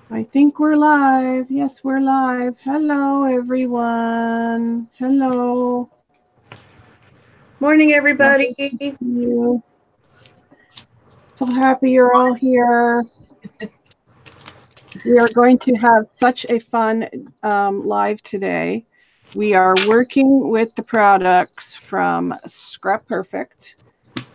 I think we're live. Yes, we're live. Hello, everyone. Hello. Morning, everybody. You. So happy you're all here. We are going to have such a fun live today. We are working with the products from ScraPerfect.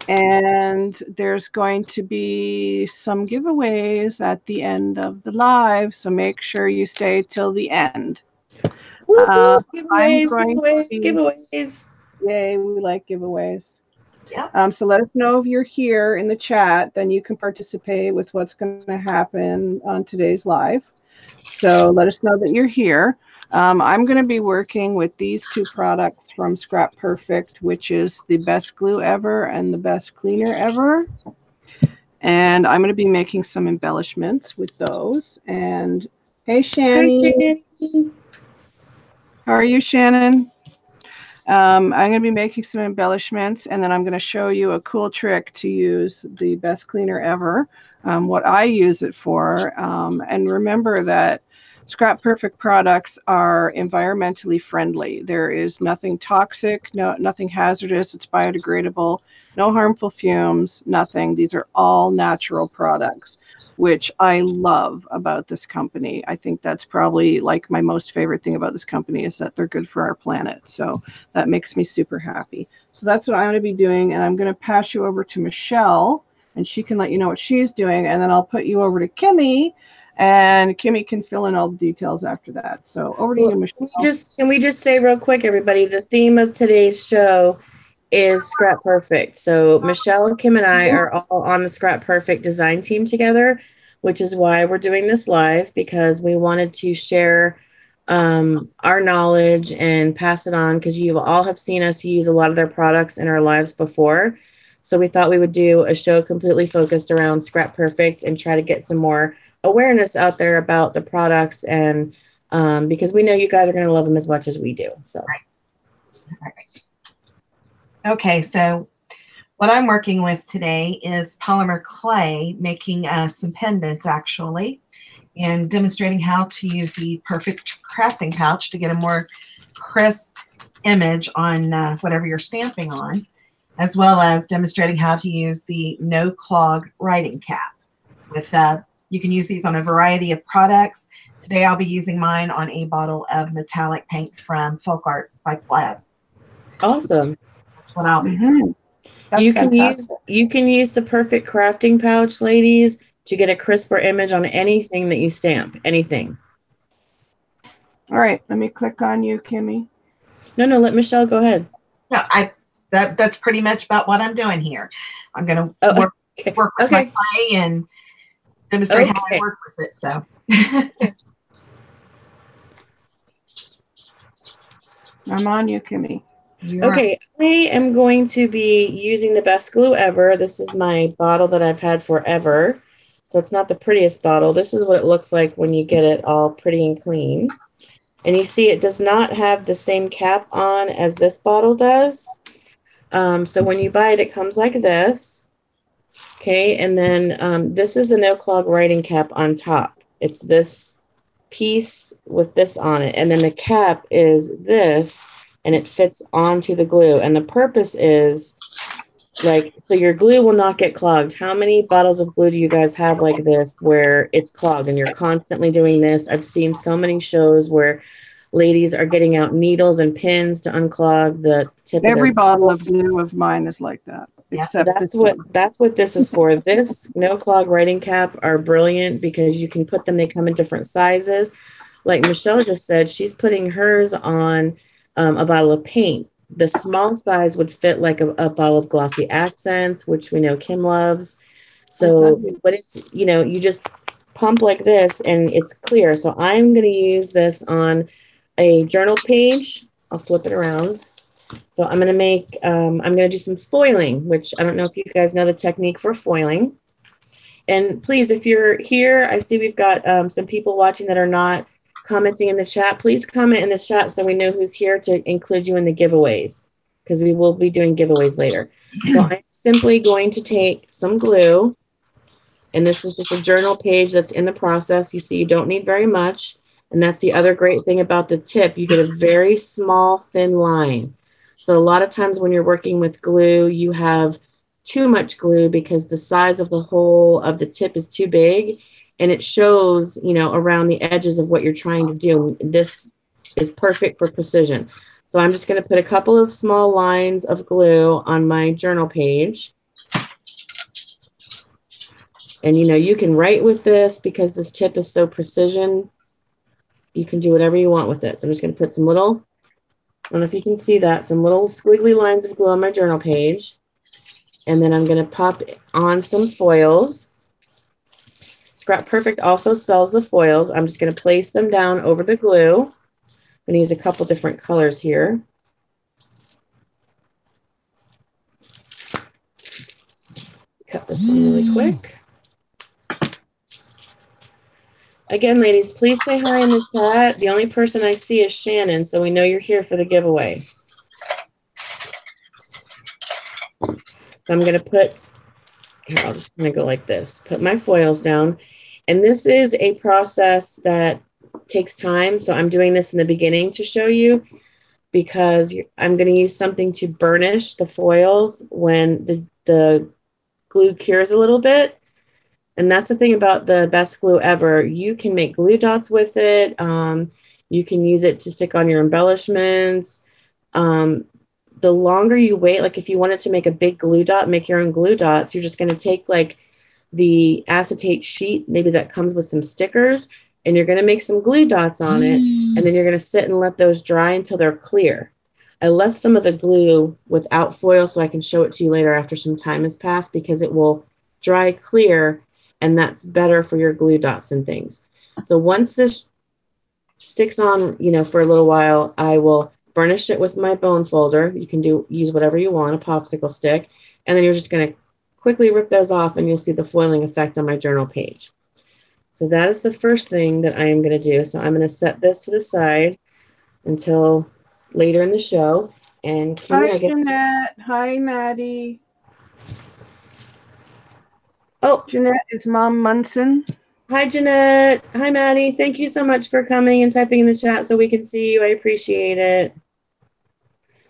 And there's going to be some giveaways at the end of the live, so make sure you stay till the end. Giveaways. Yay, we like giveaways. Yep. So let us know if you're here in the chat, then you can participate with what's going to happen on today's live. So let us know that you're here. I'm going to be working with these two products from ScraPerfect, which is the best glue ever and the best cleaner ever. And I'm going to be making some embellishments with those. And hey, Shannon. How are you, Shannon? I'm going to be making some embellishments, and then I'm going to show you a cool trick to use the best cleaner ever, what I use it for. And remember that ScraPerfect products are environmentally friendly. There is nothing toxic, nothing hazardous. It's biodegradable, no harmful fumes, nothing. These are all natural products, which I love about this company. I think that's probably like my most favorite thing about this company is that they're good for our planet. So that makes me super happy. So that's what I'm going to be doing. And I'm going to pass you over to Michelle, and she can let you know what she's doing. And then I'll put you over to Kimmy, and Kimmy can fill in all the details after that. So over to you, Michelle. Can we just say real quick, everybody, the theme of today's show is ScraPerfect. So Michelle, Kim, and I are all on the ScraPerfect design team together, which is why we're doing this live, because we wanted to share our knowledge and pass it on, because you all have seen us use a lot of their products in our lives before. So we thought we would do a show completely focused around ScraPerfect and try to get some more awareness out there about the products, and because we know you guys are going to love them as much as we do. So right. Okay, so what I'm working with today is polymer clay, making some pendants actually, and demonstrating how to use the perfect crafting pouch to get a more crisp image on whatever you're stamping on, as well as demonstrating how to use the no clog writing cap. With you can use these on a variety of products. Today I'll be using mine on a bottle of metallic paint from Folk Art by Plaid. Awesome. That's what I'll be doing. You can use the perfect crafting pouch, ladies, to get a crisper image on anything that you stamp. Anything. All right, let me click on you, Kimmy. No, let Michelle go ahead. No, that's pretty much about what I'm doing here. I'm going to work with my clay and demonstrate how I work with it. So. I'm on you, Kimmy. Okay, I am going to be using the best glue ever. This is my bottle that I've had forever. So it's not the prettiest bottle. This is what it looks like when you get it all pretty and clean. And you see it does not have the same cap on as this bottle does. So when you buy it, it comes like this. Okay, and then this is the no clog writing cap on top. It's this piece with this on it. And then the cap is this, and it fits onto the glue. And the purpose is, like, so your glue will not get clogged. How many bottles of glue do you guys have like this where it's clogged and you're constantly doing this? I've seen so many shows where ladies are getting out needles and pins to unclog the tip. Every bottle of glue of mine is like that. Yeah, so that's what this is for. This no clog writing cap are brilliant because you can put them. They come in different sizes. Like Michelle just said, she's putting hers on a bottle of paint. The small size would fit like a bottle of glossy accents, which we know Kim loves. So, but it's, you just pump like this and it's clear. So I'm going to use this on a journal page. I'll flip it around. So I'm going to make, I'm going to do some foiling, which I don't know if you guys know the technique for foiling. And please, if you're here, I see we've got some people watching that are not commenting in the chat. Please comment in the chat so we know who's here to include you in the giveaways, because we will be doing giveaways later. So I'm simply going to take some glue, and this is just a journal page that's in the process. You see, you don't need very much. And that's the other great thing about the tip. You get a very small, thin line. So a lot of times when you're working with glue, you have too much glue because the size of the hole of the tip is too big, and it shows, you know, around the edges of what you're trying to do. This is perfect for precision. So I'm just going to put a couple of small lines of glue on my journal page. And, you know, you can write with this because this tip is so precision. You can do whatever you want with it. So I'm just going to put some little, I don't know if you can see that, some little squiggly lines of glue on my journal page. And then I'm going to pop on some foils. ScraPerfect also sells the foils. I'm just going to place them down over the glue. I'm going to use a couple different colors here. Cut this one really quick. Again, ladies, please say hi in the chat. The only person I see is Shannon, so we know you're here for the giveaway. So I'm going to put, here, I'll just kind of go like this, put my foils down. And this is a process that takes time. So I'm doing this in the beginning to show you because I'm going to use something to burnish the foils when the glue cures a little bit. And that's the thing about the best glue ever. You can make glue dots with it. You can use it to stick on your embellishments. The longer you wait, like if you wanted to make a big glue dot, make your own glue dots, you're just going to take like the acetate sheet, maybe that comes with some stickers, and you're going to make some glue dots on it. And then you're going to sit and let those dry until they're clear. I left some of the glue without foil so I can show it to you later after some time has passed because it will dry clear. And that's better for your glue dots and things. So once this sticks on, you know, for a little while, I will burnish it with my bone folder. You can use whatever you want, a popsicle stick. And then you're just going to quickly rip those off and you'll see the foiling effect on my journal page. So that is the first thing that I am going to do. So I'm going to set this to the side until later in the show. And hi, Jeanette. Hi, Maddie. Oh, Jeanette is Mom Munson. Hi, Jeanette. Hi, Maddie. Thank you so much for coming and typing in the chat so we can see you. I appreciate it.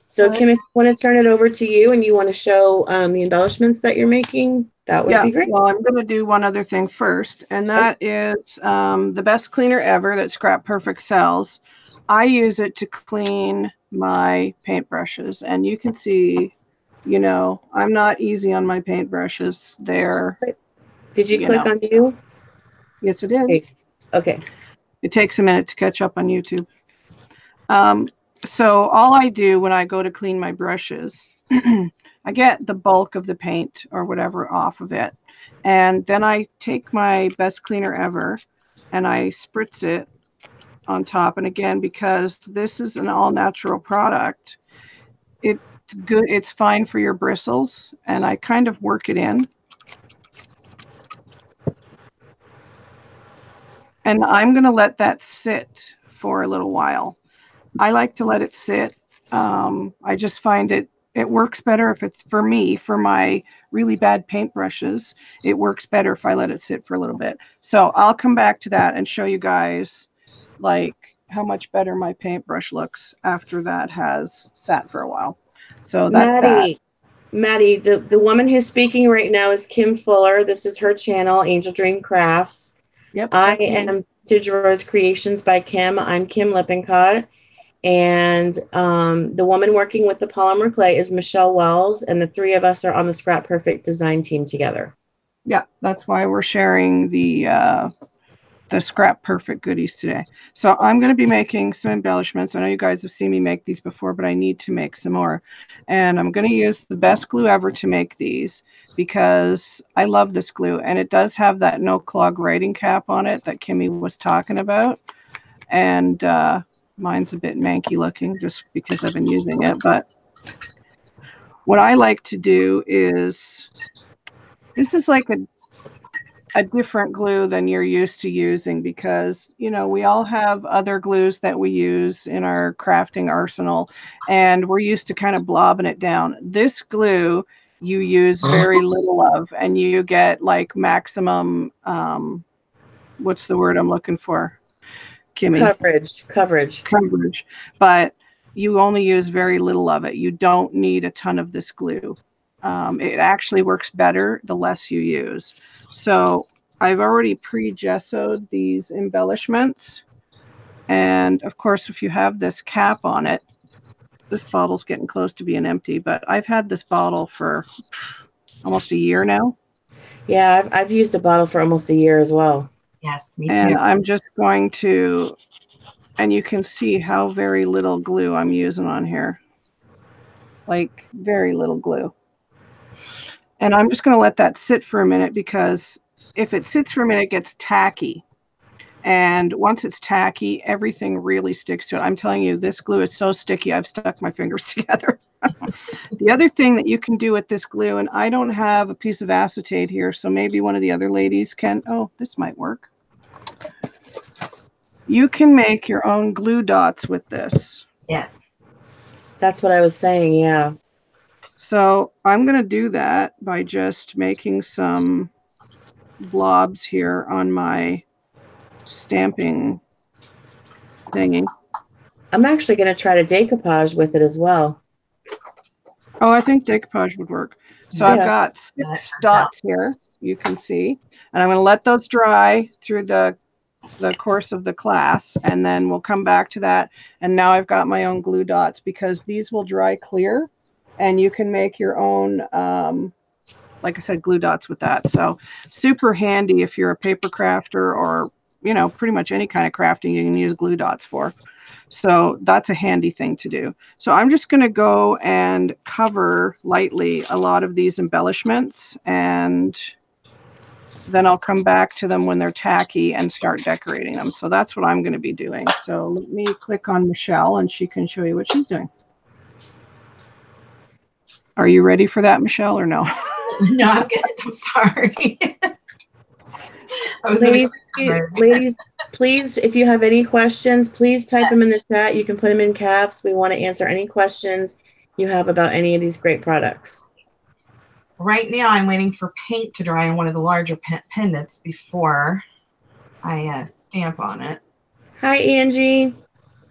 So, Kim, if you want to turn it over to you and you want to show the embellishments that you're making, that would be great. Well, I'm going to do one other thing first, and that is the best cleaner ever that ScraPerfect sells. I use it to clean my paintbrushes, and you can see, you know, I'm not easy on my paintbrushes. They're Did you click on you? Yes, it did. Okay. It takes a minute to catch up on YouTube. So all I do when I go to clean my brushes, I get the bulk of the paint or whatever off of it. And then I take my best cleaner ever and I spritz it on top. And again, because this is an all natural product, it's good. It's fine for your bristles. And I kind of work it in. And I'm going to let that sit for a little while. I like to let it sit. I just find it works better if it's, for me, for my really bad paintbrushes, it works better if I let it sit for a little bit. So I'll come back to that and show you guys like how much better my paintbrush looks after that has sat for a while. So that's Maddie, the woman who's speaking right now is Kim Fuller. This is her channel, Angeldreamcrafts. Yep. I am Tidgerose Creations by Kim. I'm Kim Lippincott. And the woman working with the polymer clay is Michelle Wells. And the three of us are on the ScraPerfect design team together. Yeah, that's why we're sharing the ScraPerfect goodies today. So I'm going to be making some embellishments. I know you guys have seen me make these before, but I need to make some more. And I'm going to use the best glue ever to make these because I love this glue. And it does have that no clog writing cap on it that Kimmy was talking about. And mine's a bit manky looking just because I've been using it. But what I like to do is, this is like a different glue than you're used to using because, you know, we all have other glues that we use in our crafting arsenal and we're used to kind of blobbing it down. This glue you use very little of, and you get like maximum, what's the word I'm looking for, Kimmy? Coverage, but you only use very little of it. You don't need a ton of this glue. It actually works better the less you use. So I've already pre-gessoed these embellishments. And of course, if you have this cap on it, this bottle's getting close to being empty, but I've had this bottle for almost a year now. Yeah, I've used a bottle for almost a year as well. Yes, me too. And I'm just going to, and you can see how very little glue I'm using on here. Like very little glue. And I'm just going to let that sit for a minute, because if it sits for a minute, it gets tacky. And once it's tacky, everything really sticks to it. I'm telling you, this glue is so sticky, I've stuck my fingers together. The other thing that you can do with this glue, and I don't have a piece of acetate here, so maybe one of the other ladies can. Oh, this might work. You can make your own glue dots with this. Yes. That's what I was saying, yeah. So I'm going to do that by just making some blobs here on my stamping thingy. I'm actually going to try to decoupage with it as well. Oh, I think decoupage would work. So yeah. I've got 6 dots here, you can see, and I'm going to let those dry through the course of the class, and then we'll come back to that. And now I've got my own glue dots, because these will dry clear, and you can make your own, like I said, glue dots with that. So super handy if you're a paper crafter, or, you know, pretty much any kind of crafting you can use glue dots for. So that's a handy thing to do. So I'm just going to go and cover lightly a lot of these embellishments, and then I'll come back to them when they're tacky and start decorating them. So that's what I'm going to be doing. So let me click on Michelle, and she can show you what she's doing. Are you ready for that, Michelle, or no? No, I'm good. I'm sorry. Ladies, please, if you have any questions, please type them in the chat. You can put them in caps. We want to answer any questions you have about any of these great products. Right now, I'm waiting for paint to dry on one of the larger pendants before I stamp on it. Hi, Angie.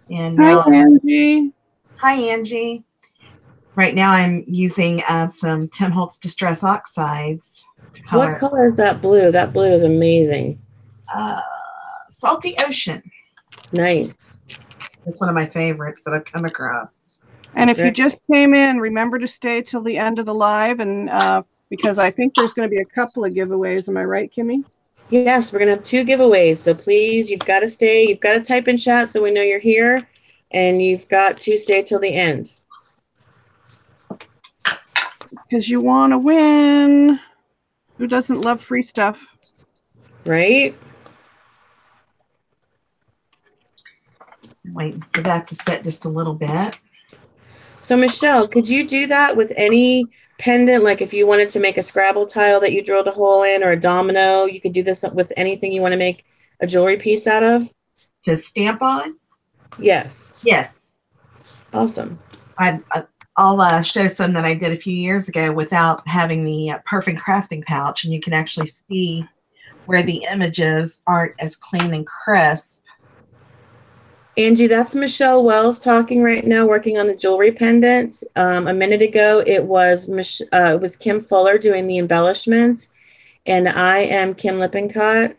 And hi, Angie. Hi, Angie. Right now, I'm using some Tim Holtz Distress Oxides to color. What color is that blue? That blue is amazing. Salty Ocean. Nice. It's one of my favorites that I've come across. And if you just came in, remember to stay till the end of the live, and because I think there's going to be a couple of giveaways. Am I right, Kimmy? Yes, we're going to have 2 giveaways. So please, you've got to stay. You've got to type in chat so we know you're here. And you've got to stay till the end. Because you want to win. Who doesn't love free stuff? Right? Waiting for that to set just a little bit. So Michelle, could you do that with any pendant? Like if you wanted to make a Scrabble tile that you drilled a hole in, or a domino, you could do this with anything you want to make a jewelry piece out of? To stamp on? Yes. Yes. Awesome. I'll show some that I did a few years ago without having the perfect crafting pouch, and you can actually see where the images aren't as clean and crisp. Angie, that's Michelle Wells talking right now, working on the jewelry pendants. A minute ago, it was Kim Fuller doing the embellishments, and I am Kim Lippincott.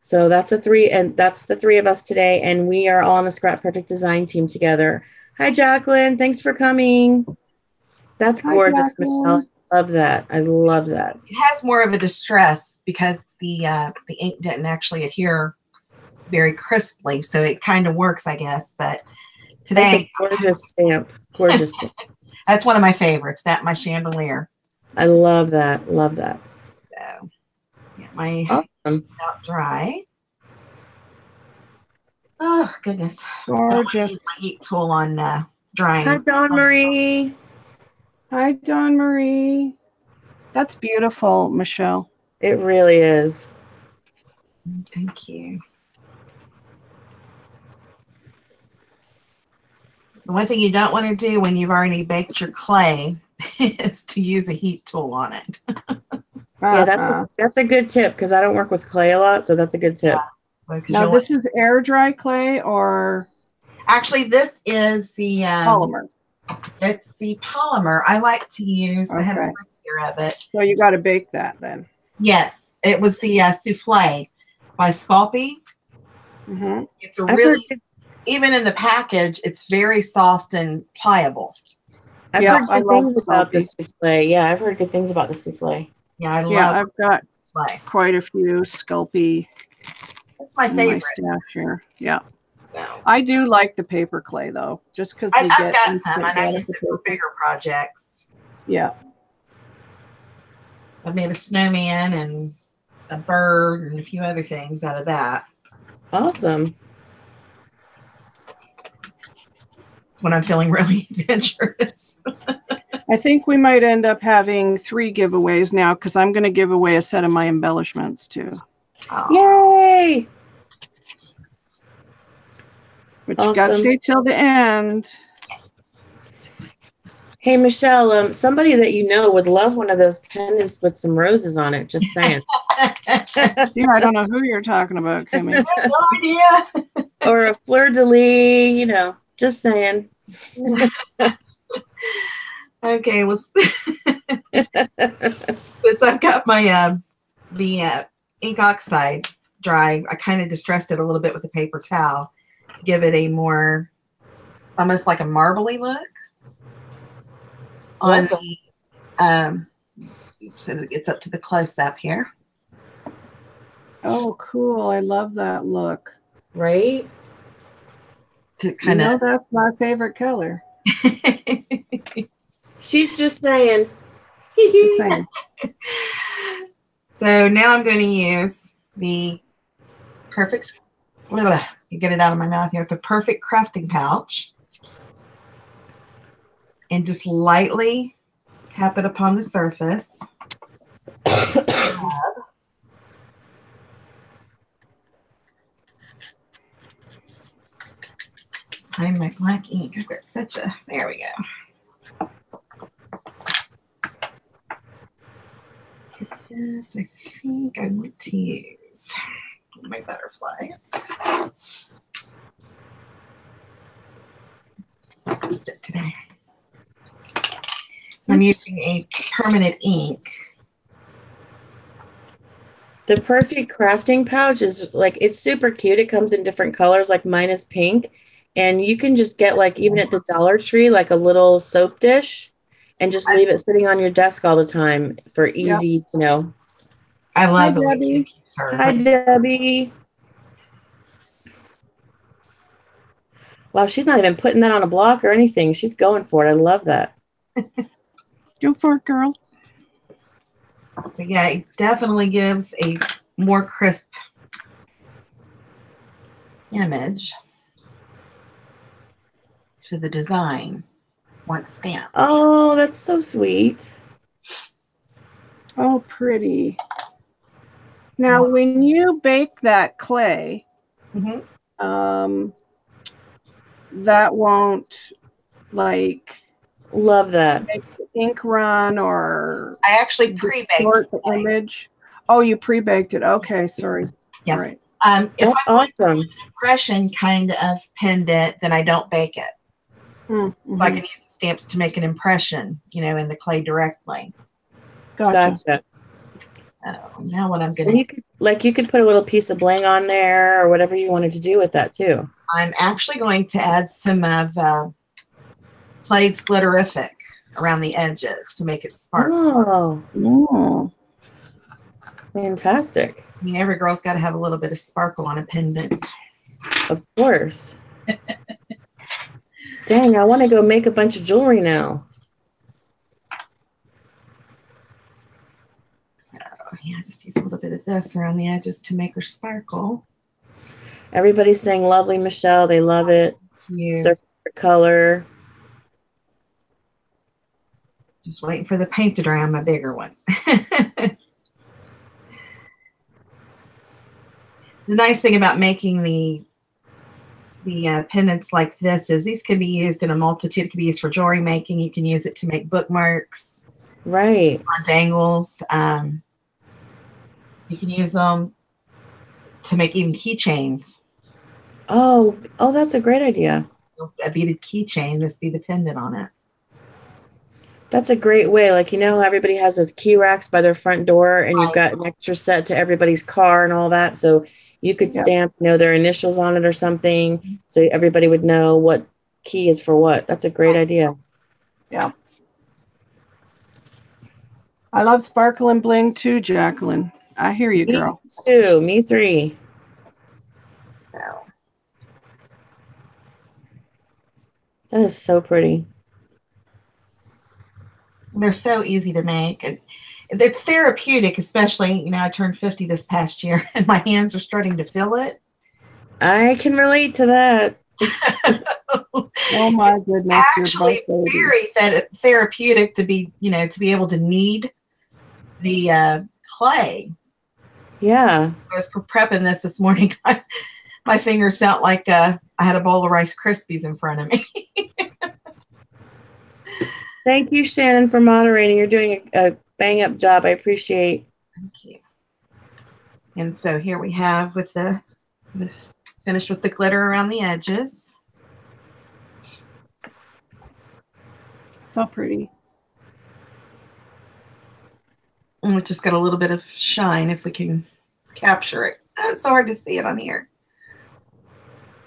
So that's the 3 of us today, and we are all on the ScraPerfect design team together. Hi, Jacqueline. Thanks for coming. That's gorgeous, Michelle. I love that. I love that. It has more of a distress because the ink didn't actually adhere very crisply, so it kind of works, I guess. But today, that's a gorgeous stamp. Gorgeous stamp. That's one of my favorites. That my chandelier. I love that. Love that. So, get my awesome. out dry. Oh goodness! Gorgeous. Use my heat tool on drying. Hi, Dawn Marie. Hi, Dawn Marie. That's beautiful, Michelle. It really is. Thank you. The one thing you don't want to do when you've already baked your clay is to use a heat tool on it. Yeah, Uh-huh. that's a good tip because I don't work with clay a lot, so that's a good tip. So, 'cause Now you'll this is air dry clay or actually, this is the polymer. it's the polymer. I like to use. I have a Okay. picture of it. So you got to bake that then. Yes, it was the souffle by Sculpey. Mm-hmm. It's a I've really, heard, even in the package, it's very soft and pliable. I've Yeah, heard I good love things about the Sculpey. souffle. Yeah, I've heard good things about the souffle. Yeah, I Yeah, love I've got souffle. quite a few Sculpey It's my in my favorite. stash here. Yeah. So, I do like the paper clay though, just because we I've get got some, instant and I use it for gratification. bigger projects. Yeah. I've made a snowman and a bird and a few other things out of that Awesome. when I'm feeling really adventurous. I think we might end up having 3 giveaways now because I'm going to give away a set of my embellishments too. Oh, Yay! But you got to Awesome. stay till the end. Hey, Michelle, somebody that you know would love one of those pendants with some roses on it. Just saying. Yeah, I don't know who you're talking about, Kimmy. no idea. Or a fleur-de-lis, you know, just saying. Okay, well, since I've got my the ink oxide dry, I kind of distressed it a little bit with a paper towel to give it a more, almost like a marbly look on the, so it gets up to the close-up here. Oh, cool. I love that look. Right? To You kind know, of, that's my favorite color. She's just saying. Just saying. So now I'm going to use the perfect, you get it out of my mouth here, the perfect crafting pouch, and just lightly tap it upon the surface. Find my black ink. I've got such a, there we go. This, I think I want to use my butterflies. Stick today. So I'm using a permanent ink. The perfect crafting pouch is like, it's super cute. It comes in different colors, like mine is pink. And you can just get like, even at the Dollar Tree, like a little soap dish and just leave it sitting on your desk all the time for easy, you know. I love Hi, the way Debbie. Kim keeps hers. Hi, Debbie. Wow, she's not even putting that on a block or anything. She's going for it. I love that. Go for it, girl. So yeah, it definitely gives a more crisp image to the design once stamped. Oh, that's so sweet. Oh, pretty. Now, when you bake that clay, that won't like Love that. make the ink run or I actually pre-baked the image. Oh, you pre-baked it. Okay, sorry. Yeah. All right. If That's I want awesome. an impression kind of pendant, then I don't bake it. Mm-hmm. So I can use the stamps to make an impression, you know, in the clay directly. Gotcha. Now what I'm going to, you could put a little piece of bling on there or whatever you wanted to do with that too. I'm actually going to add some of Played Glitterific around the edges to make it sparkle. Oh, fantastic. I mean, every girl's got to have a little bit of sparkle on a pendant. Of course. Dang, I want to go make a bunch of jewelry now. So yeah, just use a little bit of this around the edges to make her sparkle. Everybody's saying lovely, Michelle. They love it. You Surf color. just waiting for the paint to dry on my bigger one. The nice thing about making the the pendants like this is these can be used in a multitude. It can be used for jewelry making. You can use it to make bookmarks. Right. On dangles. You can use them to make even keychains. Oh, that's a great idea. A beaded keychain, this be the pendant on it. That's a great way. Like, you know, everybody has those key racks by their front door, and you've got an extra set to everybody's car and all that. So you could stamp, you know, their initials on it or something, so everybody would know what key is for what. That's a great idea. Yeah. I love sparkle and bling too, Jacqueline. I hear you, girl. Me too. Me three. So. That is so pretty. They're so easy to make, and it's therapeutic, especially, you know, I turned 50 this past year and my hands are starting to feel it. I can relate to that. Oh my goodness. Actually very therapeutic to be, you know, to be able to knead the clay. Yeah. I was prepping this morning. My fingers felt like I had a bowl of Rice Krispies in front of me. Thank you, Shannon, for moderating. You're doing a bang-up job. I appreciate. Thank you. And so here we have with the finished with the glitter around the edges. So pretty. And it's just got a little bit of shine if we can capture it. It's so hard to see it on here.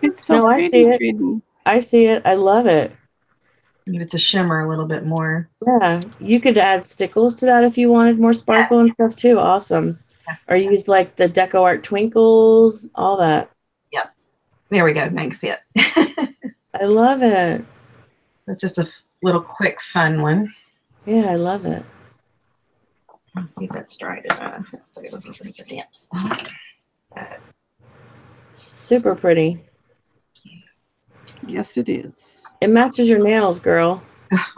It's so pretty. I see it. I see it. I love it. Need it to shimmer a little bit more. Yeah, you could add stickles to that if you wanted more sparkle and stuff too. Awesome. Yes. Or use like the Deco Art twinkles, all that. Yep. There we go. Now you can see it. I love it. It's just a little quick, fun one. Yeah, I love it. Let's see if that's dried enough. Let's stay looking for the damp spot. Super pretty. Yes, it is. It matches your nails, girl.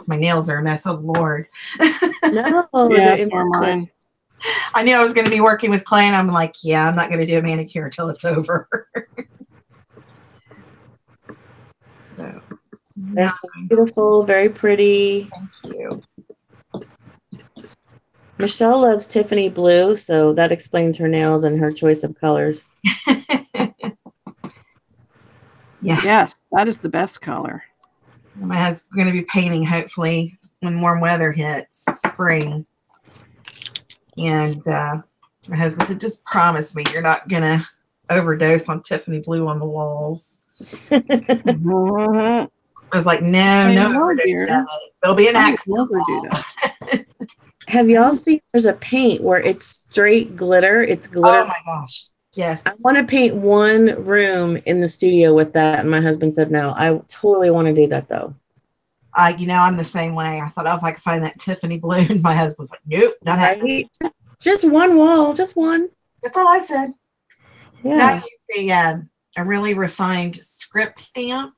My nails are a mess. Oh, Lord. No, yeah, for mine. I knew I was going to be working with clay, and I'm like, yeah, I'm not going to do a manicure until it's over. So, they're so beautiful, very pretty. Thank you. Michelle loves Tiffany blue, so that explains her nails and her choice of colors. Yeah. Yes, that is the best color. My husband's going to be painting, hopefully, when warm weather hits, spring. And my husband said, just promise me you're not going to overdose on Tiffany blue on the walls. I was like, no overdose of it. There'll be an accident. Have y'all seen there's a paint where it's straight glitter? It's glitter. Oh, my gosh. Yes. I want to paint one room in the studio with that. And my husband said, no, I totally want to do that though. You know, I'm the same way. I thought, oh, if I could find that Tiffany blue. And my husband's like, nope, not happening. Just one wall, just one. That's all I said. Yeah. And I used a really refined script stamp.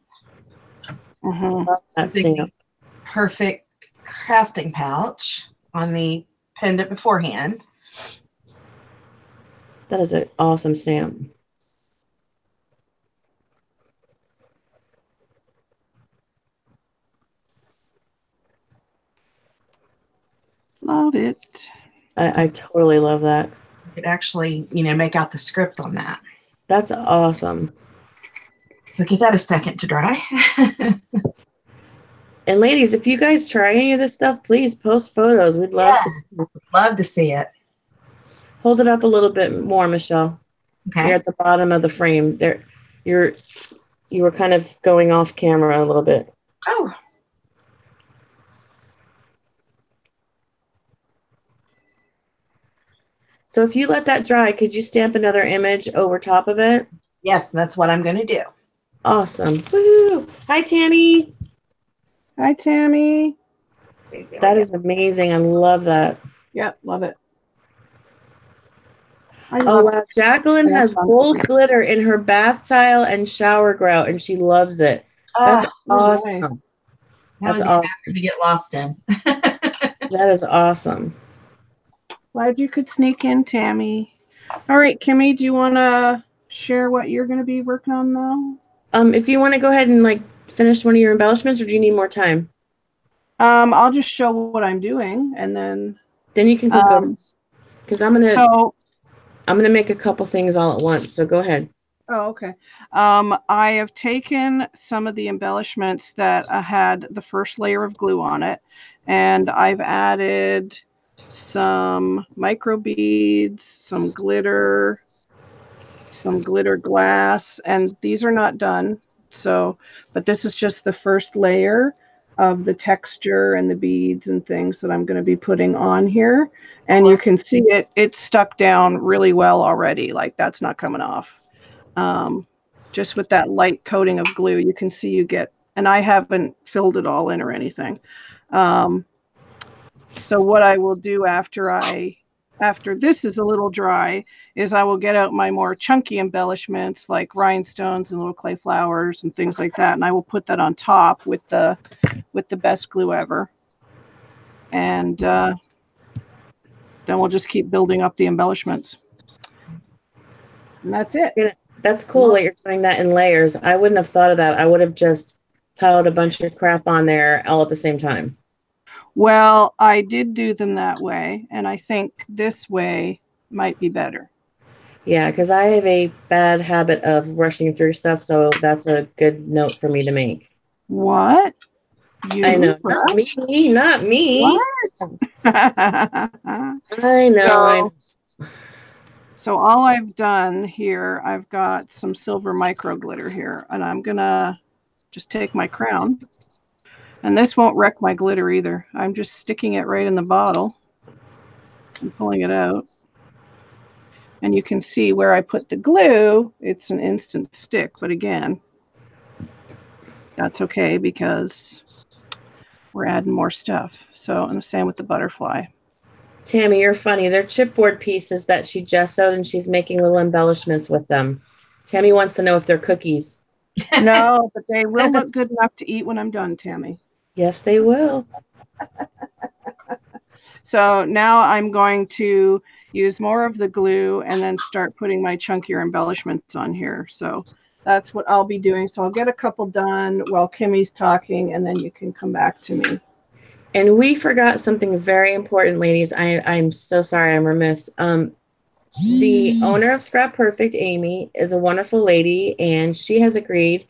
That stamp. Perfect crafting pouch on the pendant beforehand. That is an awesome stamp. Love it. I totally love that. You could actually, you know, make out the script on that. That's awesome. So give that a second to dry. And ladies, if you guys try any of this stuff, please post photos. We'd love to see it. Love to see it. Hold it up a little bit more, Michelle. Okay. You're at the bottom of the frame. There, you were kind of going off camera a little bit. Oh. So if you let that dry, could you stamp another image over top of it? Yes, that's what I'm going to do. Awesome. Woo! Hi, Tammy. Hi, Tammy. That is amazing. I love that. Yep, love it. Oh, wow. Jacqueline has gold glitter in her bath tile and shower grout, and she loves it. That's awesome. Nice. That's awesome to get lost in. That is awesome. Glad you could sneak in, Tammy. All right, Kimmy, do you want to share what you're going to be working on now? If you want to go ahead and like finish one of your embellishments, or do you need more time? I'll just show what I'm doing, and then you can click over, because I'm gonna make a couple things all at once. So go ahead. Oh, okay. I have taken some of the embellishments that had the first layer of glue on it, and I've added some micro beads, some glitter glass, and these are not done. So, but this is just the first layer of the texture and the beads and things that I'm going to be putting on here. And you can see it's stuck down really well already. Like that's not coming off. Just with that light coating of glue, you can see you get, and I haven't filled it all in or anything. So what I will do after this is a little dry is I will get out my more chunky embellishments like rhinestones and little clay flowers and things like that, and I will put that on top with the best glue ever. And then we'll just keep building up the embellishments. And that's it. That's cool that you're doing that in layers. I wouldn't have thought of that. I would have just piled a bunch of crap on there all at the same time. Well, I did do them that way, and I think this way might be better. Yeah, because I have a bad habit of rushing through stuff, so that's a good note for me to make. What? I know. Not me. Not me. What? I know. So all I've done here, I've got some silver micro glitter here, and I'm going to just take my crown. And this won't wreck my glitter either. I'm just sticking it right in the bottle and pulling it out. And you can see where I put the glue, it's an instant stick. But again, that's okay because we're adding more stuff. So, and the same with the butterfly. Tammy, you're funny. They're chipboard pieces that she gessoed, and she's making little embellishments with them. Tammy wants to know if they're cookies. No, but they will look good enough to eat when I'm done, Tammy. Yes, they will. So now I'm going to use more of the glue and then start putting my chunkier embellishments on here. So that's what I'll be doing. So I'll get a couple done while Kimmy's talking, and then you can come back to me. And we forgot something very important, ladies. I'm so sorry. I'm remiss. The owner of ScraPerfect, Amy, is a wonderful lady, and she has agreed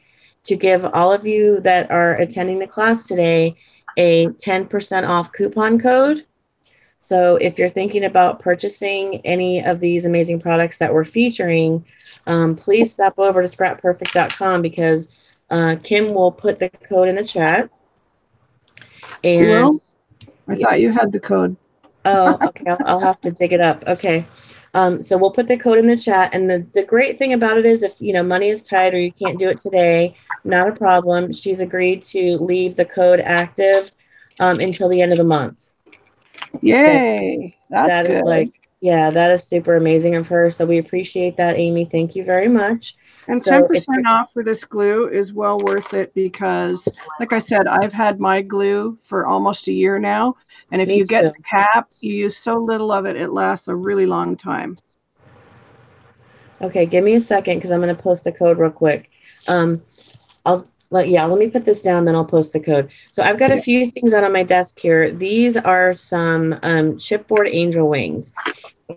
to give all of you that are attending the class today a 10% off coupon code. So if you're thinking about purchasing any of these amazing products that we're featuring, please stop over to scrapperfect.com, because Kim will put the code in the chat. And well, I thought you had the code. Oh, okay. I'll have to dig it up. Okay. So we'll put the code in the chat. And the great thing about it is, if money is tight or you can't do it today, not a problem. She's agreed to leave the code active until the end of the month. Yay. So that is good. that is super amazing of her. So we appreciate that, Amy. Thank you very much. And 10% off for this glue is well worth it because, like I said, I've had my glue for almost a year now. And if you get the cap, you use so little of it, it lasts a really long time. Okay, give me a second because I'm going to post the code real quick. Let me put this down, then I'll post the code. So I've got a few things out on my desk here. These are some chipboard angel wings.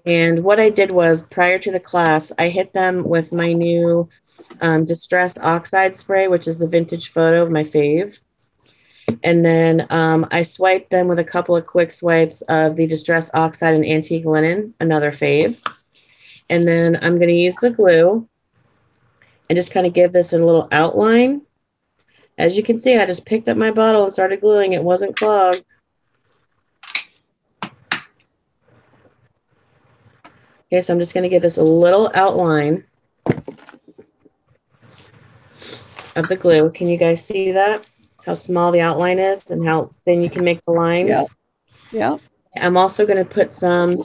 And what I did was, prior to the class, I hit them with my new Distress Oxide spray, which is the vintage photo, my fave. And then I swiped them with a couple of quick swipes of the Distress Oxide and Antique Linen, another fave. And then I'm going to use the glue and just kind of give this a little outline. As you can see, I just picked up my bottle and started gluing. It wasn't clogged. Okay, so I'm just going to give this a little outline of the glue. Can you guys see that? How small the outline is and how thin you can make the lines? Yeah. I'm also going to put some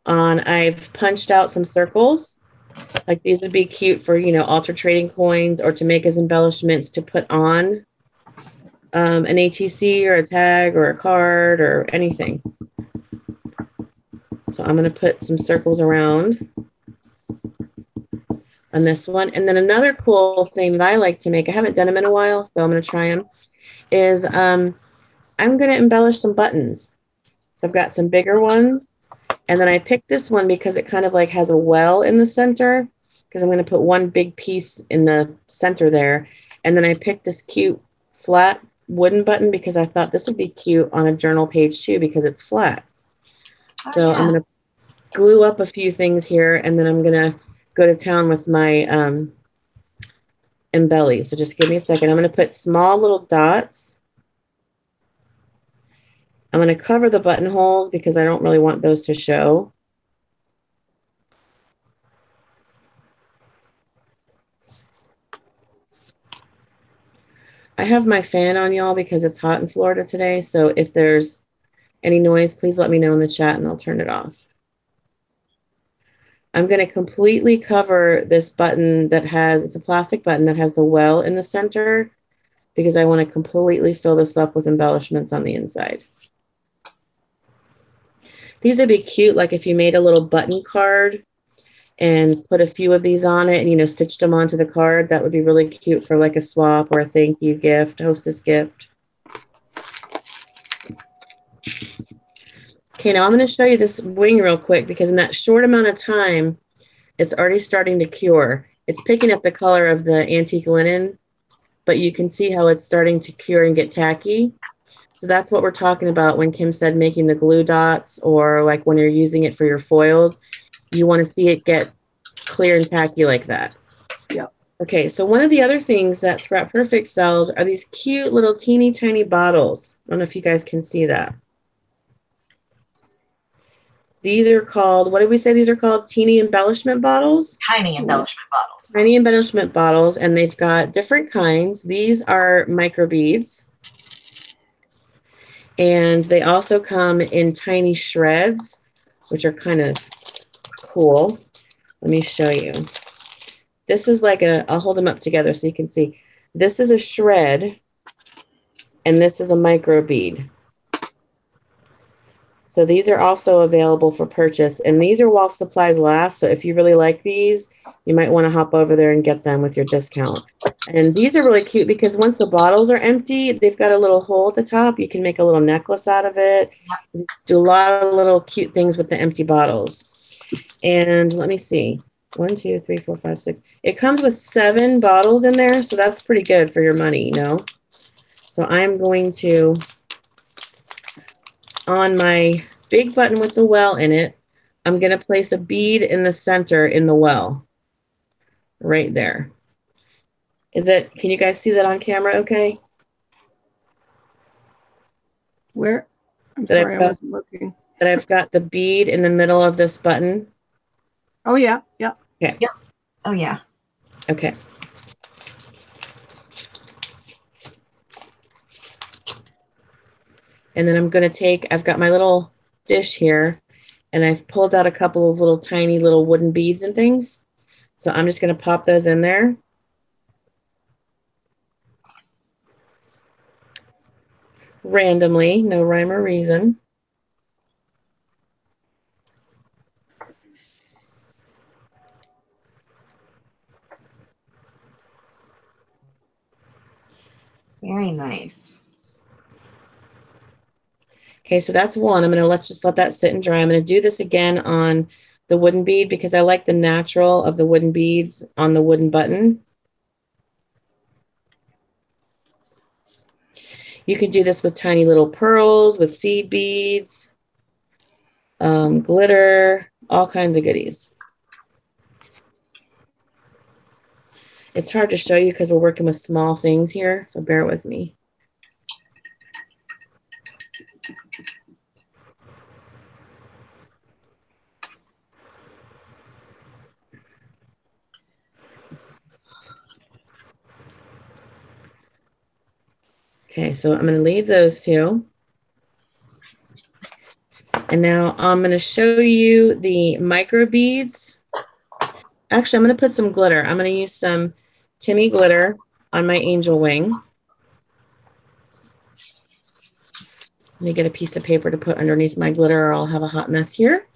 on. I've punched out some circles. Like these would be cute for, altar trading coins or to make as embellishments to put on an ATC or a tag or a card or anything. So I'm going to put some circles around on this one. And then another cool thing that I like to make, I haven't done them in a while, so I'm going to try them, is I'm going to embellish some buttons. So I've got some bigger ones. And then I picked this one because it kind of like has a well in the center, because I'm going to put one big piece in the center there. And then I picked this cute flat wooden button because I thought this would be cute on a journal page too, because it's flat. So I'm going to glue up a few things here, and then I'm going to go to town with my embelly. So just give me a second. I'm going to put small little dots. I'm going to cover the buttonholes because I don't really want those to show. I have my fan on, y'all, because it's hot in Florida today. So if there's any noise, please let me know in the chat and I'll turn it off. I'm going to completely cover this button that has, it's a plastic button that has the well in the center, because I want to completely fill this up with embellishments on the inside. These would be cute, like if you made a little button card and put a few of these on it and, you know, stitched them onto the card. That would be really cute for like a swap or a thank you gift, hostess gift. Okay, now I'm going to show you this wing real quick, because in that short amount of time, it's already starting to cure. It's picking up the color of the antique linen, but you can see how it's starting to cure and get tacky. So that's what we're talking about when Kim said making the glue dots, or like when you're using it for your foils, you want to see it get clear and tacky like that. Yep. Okay, so one of the other things that ScraPerfect sells are these cute little teeny tiny bottles. I don't know if you guys can see that. These are called, what did we say these are called? Teeny embellishment bottles? Tiny embellishment bottles. Tiny embellishment bottles, and they've got different kinds. These are micro beads. And they also come in tiny shreds, which are kind of cool. Let me show you. This is like a, I'll hold them up together so you can see. This is a shred, and this is a micro bead. So these are also available for purchase, and these are while supplies last. So if you really like these, you might want to hop over there and get them with your discount. And these are really cute because once the bottles are empty, they've got a little hole at the top. You can make a little necklace out of it. Do a lot of little cute things with the empty bottles. And let me see. 1, 2, 3, 4, 5, 6. It comes with 7 bottles in there, so that's pretty good for your money, you know. So I'm going to, on my big button with the well in it, I'm going to place a bead in the center in the well. Right there. Is it, can you guys see that on camera okay? Where? I'm sorry, I wasn't looking. That I've got the bead in the middle of this button. Oh, yeah. Yeah. Okay. Yep. Oh, yeah. Okay. And then I'm going to take, I've got my little dish here, and I've pulled out a couple of little tiny little wooden beads and things. So I'm just going to pop those in there. Randomly, no rhyme or reason. Very nice. Okay, so that's one. I'm going to just let that sit and dry. I'm going to do this again on the wooden bead because I like the natural of the wooden beads on the wooden button. You could do this with tiny little pearls, with seed beads, glitter, all kinds of goodies. It's hard to show you because we're working with small things here, so bear with me. Okay, so I'm going to leave those two. And now I'm going to show you the micro beads. Actually, I'm going to put some glitter. I'm going to use some Timmy glitter on my angel wing. Let me get a piece of paper to put underneath my glitter or I'll have a hot mess here.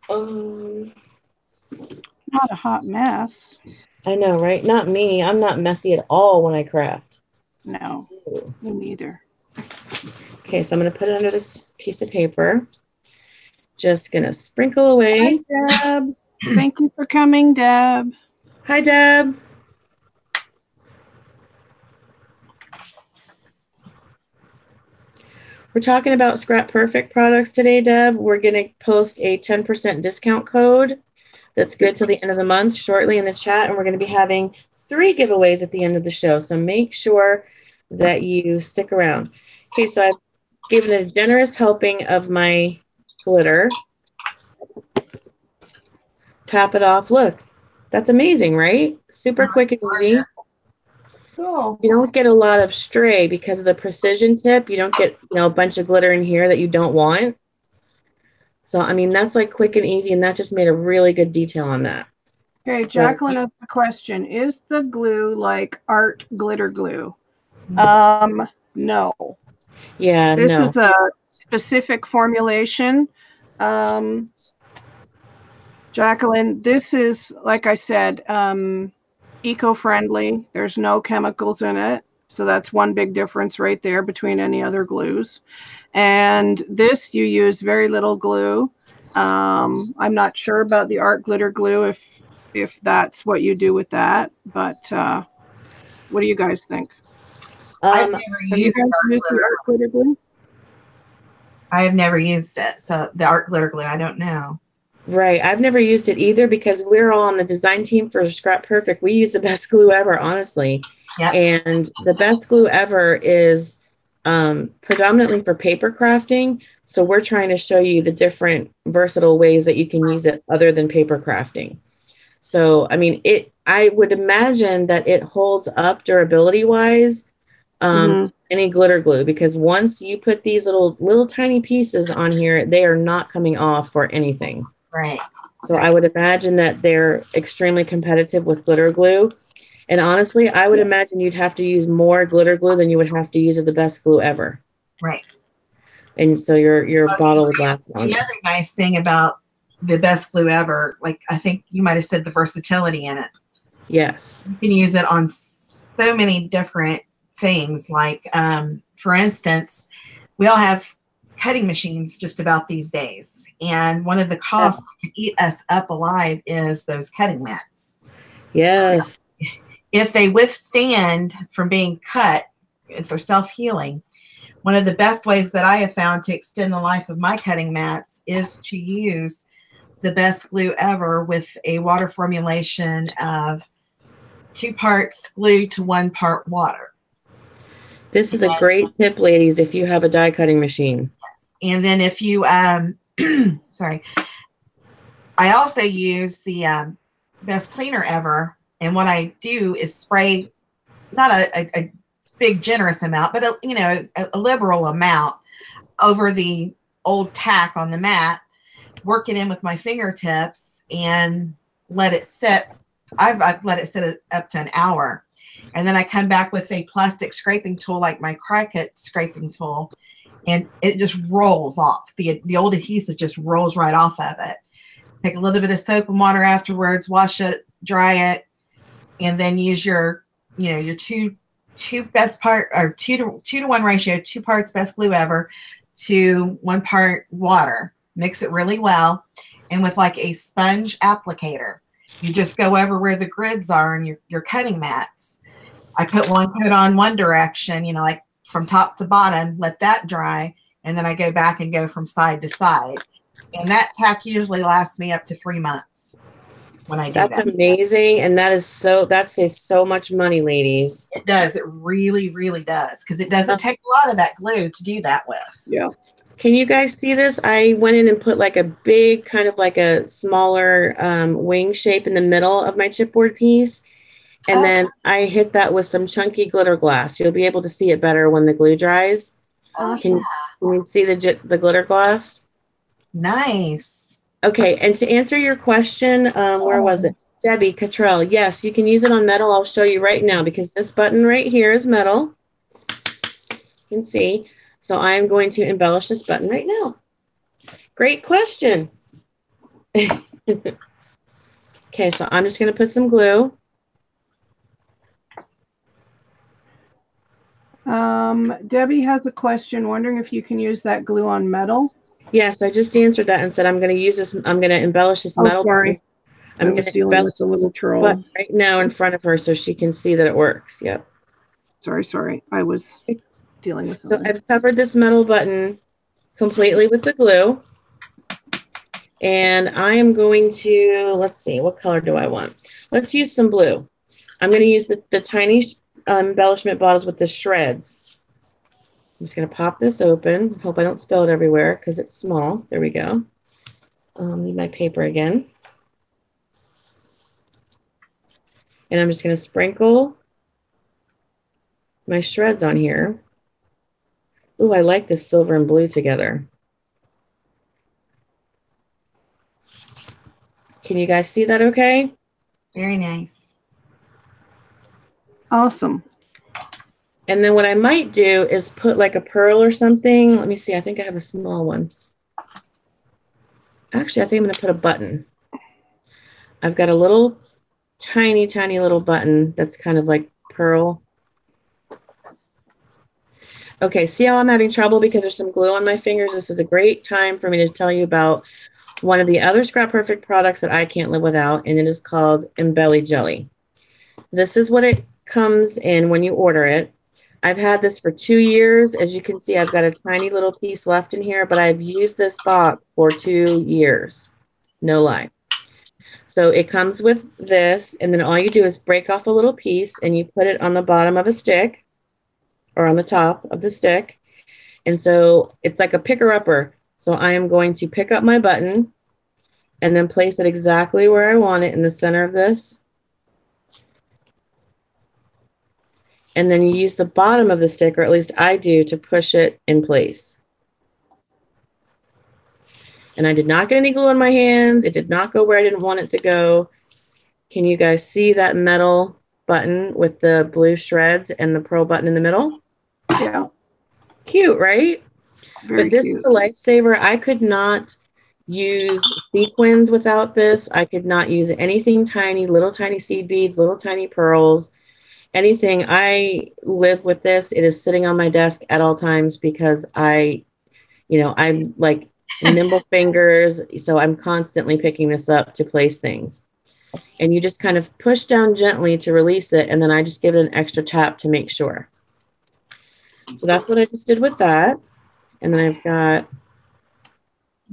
Oh, not a hot mess. I know, right? Not me. I'm not messy at all when I craft. No, me neither. Okay, so I'm going to put it under this piece of paper. Just going to sprinkle away. Hi, Deb. Thank you for coming, Deb. Hi, Deb. We're talking about ScraPerfect products today, Deb. We're going to post a 10% discount code that's good till the end of the month shortly in the chat, and we're going to be having 3 giveaways at the end of the show, so make sure that you stick around. Okay, so I've given a generous helping of my glitter. Tap it off. Look, that's amazing, right? Super quick and easy. Cool. You don't get a lot of stray because of the precision tip. You don't get, a bunch of glitter in here that you don't want. So, I mean, that's like quick and easy, and that just made a really good detail on that. Okay, Jacqueline has a question. Is the glue like art glitter glue? No. Yeah, This no. is a specific formulation. Jacqueline, this is, like I said, eco-friendly. There's no chemicals in it. So that's one big difference right there between any other glues. And this, you use very little glue. I'm not sure about the art glitter glue if that's what you do with that, but what do you guys think? I've never used the art glitter glue? I have never used it. So the art glitter glue, I don't know. Right. I've never used it either because we're all on the design team for ScraPerfect. We use the best glue ever, honestly. Yep. And the best glue ever is predominantly for paper crafting. So we're trying to show you the different versatile ways that you can use it other than paper crafting. So, I mean, I would imagine that it holds up durability wise to any glitter glue, because once you put these little tiny pieces on here, they are not coming off for anything. Right. So I would imagine that they're extremely competitive with glitter glue. And honestly, I would imagine you'd have to use more glitter glue than you would have to use of the best glue ever. Right. And so your bottle would last longer. The other nice thing about the best glue ever, like I think you might have said, the versatility in it. Yes. You can use it on so many different things. Like, for instance, we all have cutting machines just about these days. And one of the costs that can eat us up alive is those cutting mats. Yes. If they withstand from being cut, if they're self-healing, one of the best ways that I have found to extend the life of my cutting mats is to use the best glue ever with a water formulation of 2 parts glue to 1 part water. This is a great tip, ladies, if you have a die cutting machine. Yes. And then if you, sorry, I also use the best cleaner ever. And what I do is spray, not a big generous amount, but a liberal amount over the old tack on the mat, work it in with my fingertips and let it sit. I've let it sit up to an hour. And then I come back with a plastic scraping tool like my Cricut scraping tool, and it just rolls off. The old adhesive just rolls right off of it. Take a little bit of soap and water afterwards, wash it, dry it, and then use your two best part, or 2 to 1 ratio, 2 parts best glue ever to 1 part water. Mix it really well, and with like a sponge applicator, you just go over where the grids are in your cutting mats. I put 1 coat on one direction, like from top to bottom, let that dry, and then I go back and go from side to side. And that tack usually lasts me up to 3 months when I do that. That's amazing. And that saves so much money, ladies. It does. It really, really does. Because it doesn't take a lot of that glue to do that with. Yeah. Can you guys see this? I went in and put like a big, kind of like a smaller wing shape in the middle of my chipboard piece. And then I hit that with some chunky glitter glass. You'll be able to see it better when the glue dries. Can you see the glitter glass? Nice. Okay, and to answer your question, where was it? Debbie Cottrell. Yes, you can use it on metal. I'll show you right now because this button right here is metal. You can see. So I'm going to embellish this button right now. Great question. Okay, Okay, so I'm just going to put some glue. Debbie has a question, wondering if you can use that glue on metal. Yes, I just answered that and said I'm going to use this. I'm going to embellish this metal. Sorry. I'm I going was to dealing embellish with the little this troll button right now in front of her so she can see that it works. Yep. Sorry. I was dealing with So something. I've covered this metal button completely with the glue. And I am going to, let's see, what color do I want? Let's use some blue. I'm going to use the tiny embellishment bottles with the shreds. I'm just going to pop this open. Hope I don't spill it everywhere because it's small. There we go. Need my paper again. And I'm just going to sprinkle my shreds on here. Ooh, I like this silver and blue together. Can you guys see that okay? Very nice. Awesome. And then what I might do is put like a pearl or something. Let me see. I think I have a small one. Actually, I think I'm going to put a button. I've got a little tiny little button that's kind of like pearl. Okay, see how I'm having trouble because there's some glue on my fingers? This is a great time for me to tell you about one of the other ScraPerfect products that I can't live without, and it is called Embelly Jelly. This is what it comes in when you order it. I've had this for 2 years. As you can see, I've got a tiny little piece left in here, but I've used this box for 2 years. No lie. So it comes with this, and then all you do is break off a little piece and you put it on the bottom of a stick or on the top of the stick. And so it's like a picker-upper. So I am going to pick up my button and then place it exactly where I want it in the center of this. And then you use the bottom of the stick, or at least I do, to push it in place. And I did not get any glue on my hands. It did not go where I didn't want it to go. Can you guys see that metal button with the blue shreds and the pearl button in the middle? Yeah. Cute, right? Very but this cute. is a lifesaver. I could not use sequins without this. I could not use anything tiny, little tiny seed beads, little tiny pearls, anything. I live with this. It is sitting on my desk at all times because I'm like nimble fingers. So I'm constantly picking this up to place things. And you just kind of push down gently to release it. And then I just give it an extra tap to make sure. So that's what I just did with that. And then I've got,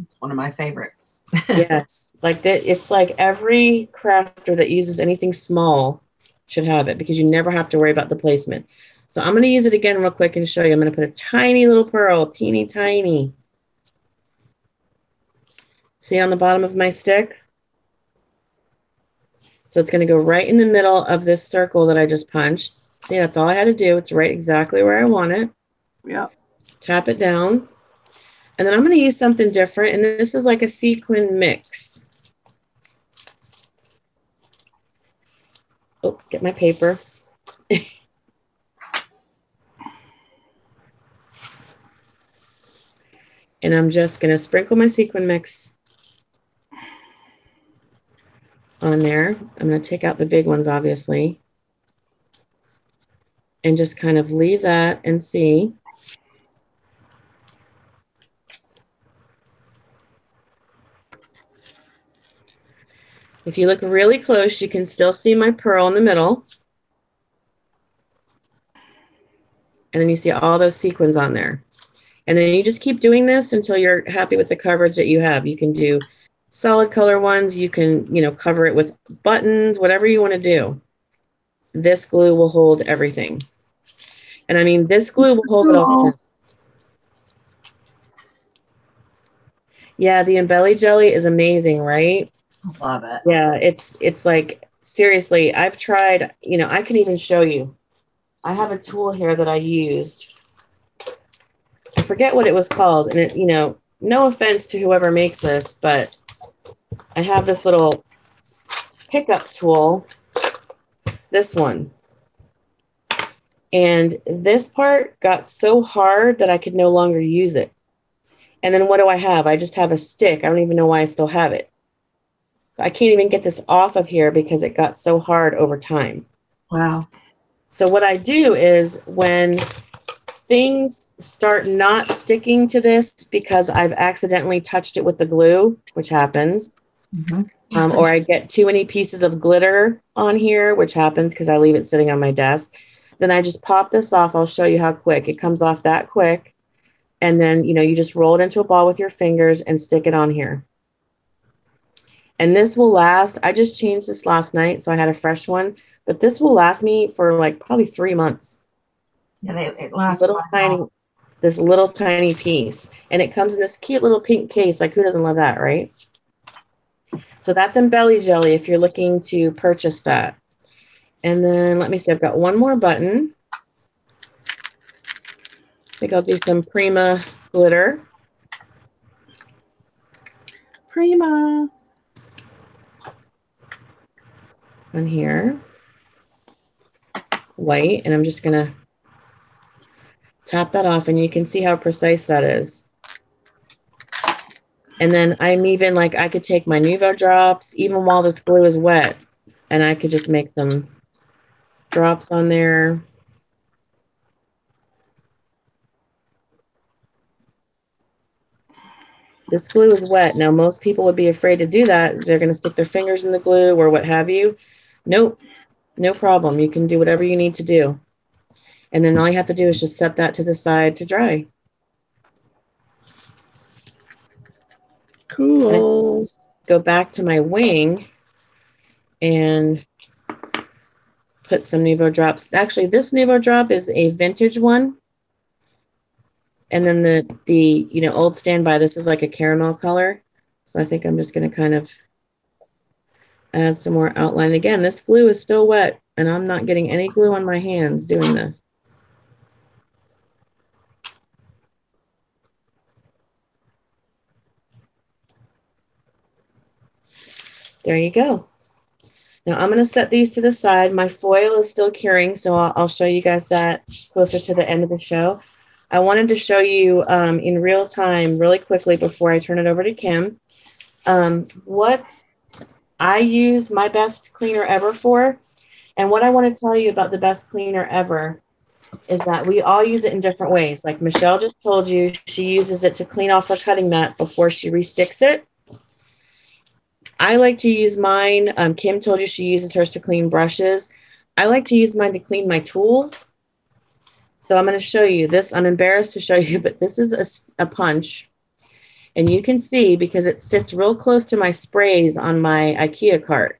it's one of my favorites. yes, like that. It's like every crafter that uses anything small should have it because you never have to worry about the placement. So I'm going to use it again real quick and show you. I'm going to put a tiny little pearl, teeny tiny. See on the bottom of my stick? So it's going to go right in the middle of this circle that I just punched. See, that's all I had to do. It's right exactly where I want it. Yeah. Tap it down. And then I'm going to use something different. And this is like a sequin mix. Oh, get my paper. And I'm just going to sprinkle my sequin mix on there. I'm going to take out the big ones, obviously. And just kind of leave that and see. If you look really close, you can still see my pearl in the middle. And then you see all those sequins on there. And then you just keep doing this until you're happy with the coverage that you have. You can do solid color ones. You can, cover it with buttons, whatever you want to do. This glue will hold everything. And I mean, this glue will hold it all. Yeah, the Embelly Jelly is amazing, right? Love it. Yeah, it's like, seriously, I've tried, I can even show you. I have a tool here that I used. I forget what it was called. And it, no offense to whoever makes this, but I have this little pickup tool, this one. And this part got so hard that I could no longer use it. And then what do I have? I just have a stick. I don't even know why I still have it. So I can't even get this off of here because it got so hard over time. Wow. So what I do is when things start not sticking to this because I've accidentally touched it with the glue, which happens, or I get too many pieces of glitter on here, which happens because I leave it sitting on my desk, then I just pop this off. I'll show you how quick. It comes off that quick. And then, you know, you just roll it into a ball with your fingers and stick it on here. And this will last. I just changed this last night, so I had a fresh one. But this will last me for like probably 3 months. Yeah, it lasts This little tiny piece. And it comes in this cute little pink case. Like, who doesn't love that, right? So that's in Belly Jelly if you're looking to purchase that. And then let me see. I've got one more button. I think I'll do some Prima glitter. Prima. On here. White. And I'm just going to tap that off, and you can see how precise that is. And then I'm even like, I could take my Nuvo drops, even while this glue is wet, and I could just make some drops on there. This glue is wet. Now, most people would be afraid to do that. They're going to stick their fingers in the glue or what have you. Nope, no problem. You can do whatever you need to do. And then all you have to do is just set that to the side to dry. Cool. Go back to my wing and put some Nuvo drops. Actually, this Nuvo drop is a vintage one. And then the you know, old standby, this is like a caramel color. So I think I'm just going to kind of add some more outline. Again, this glue is still wet, and I'm not getting any glue on my hands doing this. There you go. Now I'm going to set these to the side. My foil is still curing, so I'll show you guys that closer to the end of the show. I wanted to show you in real time, really quickly, before I turn it over to Kim, what I use my best cleaner ever for. And what I want to tell you about the best cleaner ever is that we all use it in different ways. Like Michelle just told you, she uses it to clean off her cutting mat before she resticks it. I like to use mine. Kim told you she uses hers to clean brushes. I like to use mine to clean my tools. So I'm going to show you this. I'm embarrassed to show you, but this is a punch. And you can see, because it sits real close to my sprays on my IKEA cart.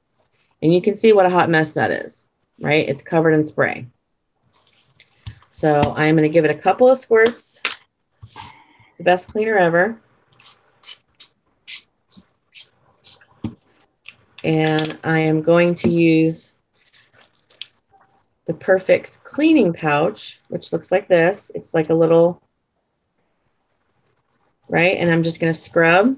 And you can see what a hot mess that is, right? It's covered in spray. So I'm going to give it a couple of squirts. The best cleaner ever. And I am going to use the Perfect cleaning pouch, which looks like this. It's like a little, right? And I'm just going to scrub.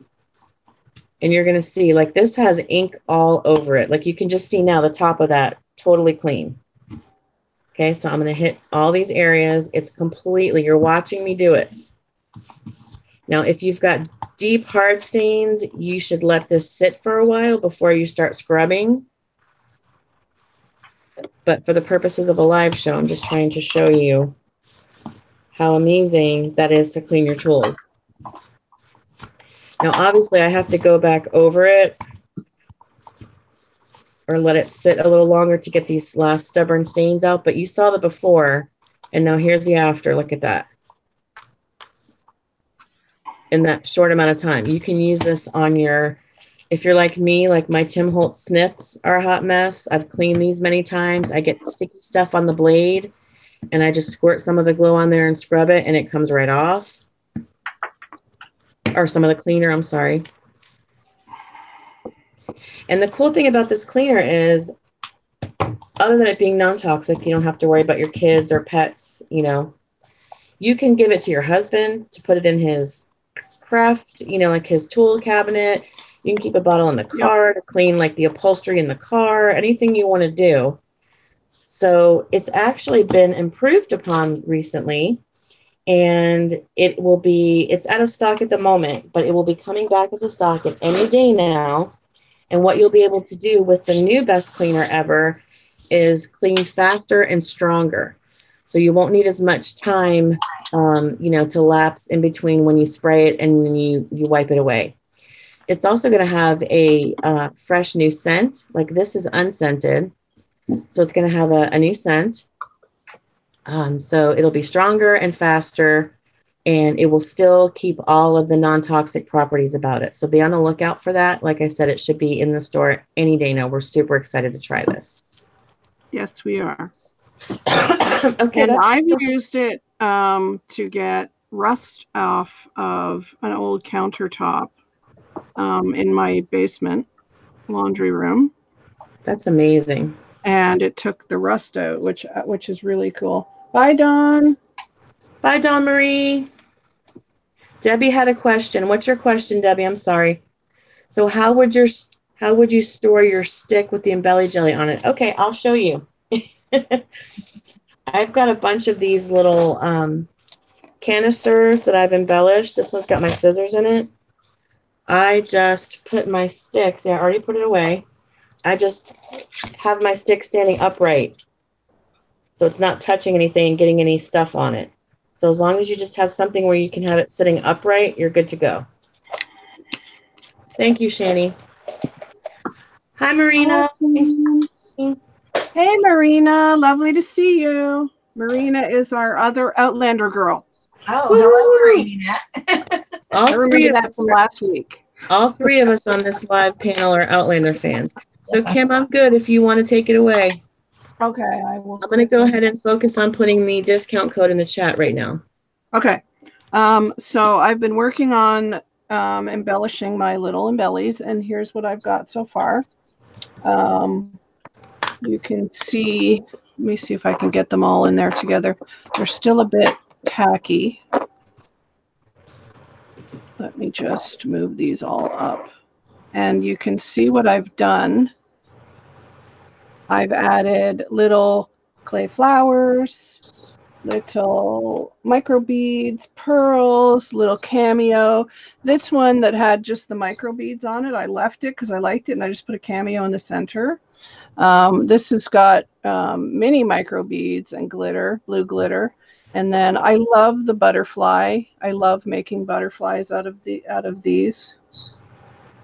And you're going to see, like, this has ink all over it. Like, you can just see now the top of that, totally clean. Okay, so I'm going to hit all these areas. It's completely, you're watching me do it. Now, if you've got deep hard stains, you should let this sit for a while before you start scrubbing. But for the purposes of a live show, I'm just trying to show you how amazing that is to clean your tools. Now, obviously, I have to go back over it or let it sit a little longer to get these last stubborn stains out. But you saw the before, and now here's the after. Look at that. In that short amount of time. You can use this on your, if you're like me, like my Tim Holtz snips are a hot mess. I've cleaned these many times. I get sticky stuff on the blade, and I just squirt some of the glue on there and scrub it, and it comes right off. Or some of the cleaner, I'm sorry. And the cool thing about this cleaner is, other than it being non-toxic, you don't have to worry about your kids or pets, you know. You can give it to your husband to put it in his craft, you know, like his tool cabinet. You can keep a bottle in the car to clean like the upholstery in the car, anything you want to do. So it's actually been improved upon recently, and it will be, it's out of stock at the moment, but it will be coming back into stock at any day now. And what you'll be able to do with the new Best Cleaner Ever is clean faster and stronger. So you won't need as much time, you know, to lapse in between when you spray it and when you wipe it away. It's also going to have a fresh new scent. Like this is unscented. So it's going to have a new scent. So it'll be stronger and faster, and it will still keep all of the non-toxic properties about it. So be on the lookout for that. Like I said, it should be in the store any day now. We're super excited to try this. Yes, we are. Okay, and I've used it to get rust off of an old countertop in my basement laundry room. That's amazing. And it took the rust out, which is really cool. Bye, Dawn. Bye, Dawn Marie. Debbie had a question. What's your question, Debbie? I'm sorry. So how would you store your stick with the Embelly jelly on it? Okay, I'll show you. I've got a bunch of these little canisters that I've embellished. This one's got my scissors in it. I just put my stick, see, I already put it away. I just have my stick standing upright, so it's not touching anything and getting any stuff on it. So as long as you just have something where you can have it sitting upright, you're good to go. Thank you, Shani. Hi, Marina. Hey, Marina. Lovely to see you. Marina is our other Outlander girl. Oh, hello, Marina. I remember that from last week. All three of us on this live panel are Outlander fans. So, Kim, I'm good if you want to take it away. Okay, I will. I'm going to go ahead and focus on putting the discount code in the chat right now. Okay. So I've been working on embellishing my little embellies, and here's what I've got so far. You can see, let me see if I can get them all in there together. They're still a bit tacky. Let me just move these all up. And you can see what I've done. I've added little clay flowers, little micro beads, pearls, little cameo. This one that had just the micro beads on it, I left it because I liked it, and I just put a cameo in the center. This has got mini micro beads and glitter, blue glitter. And then I love the butterfly. I love making butterflies out of these.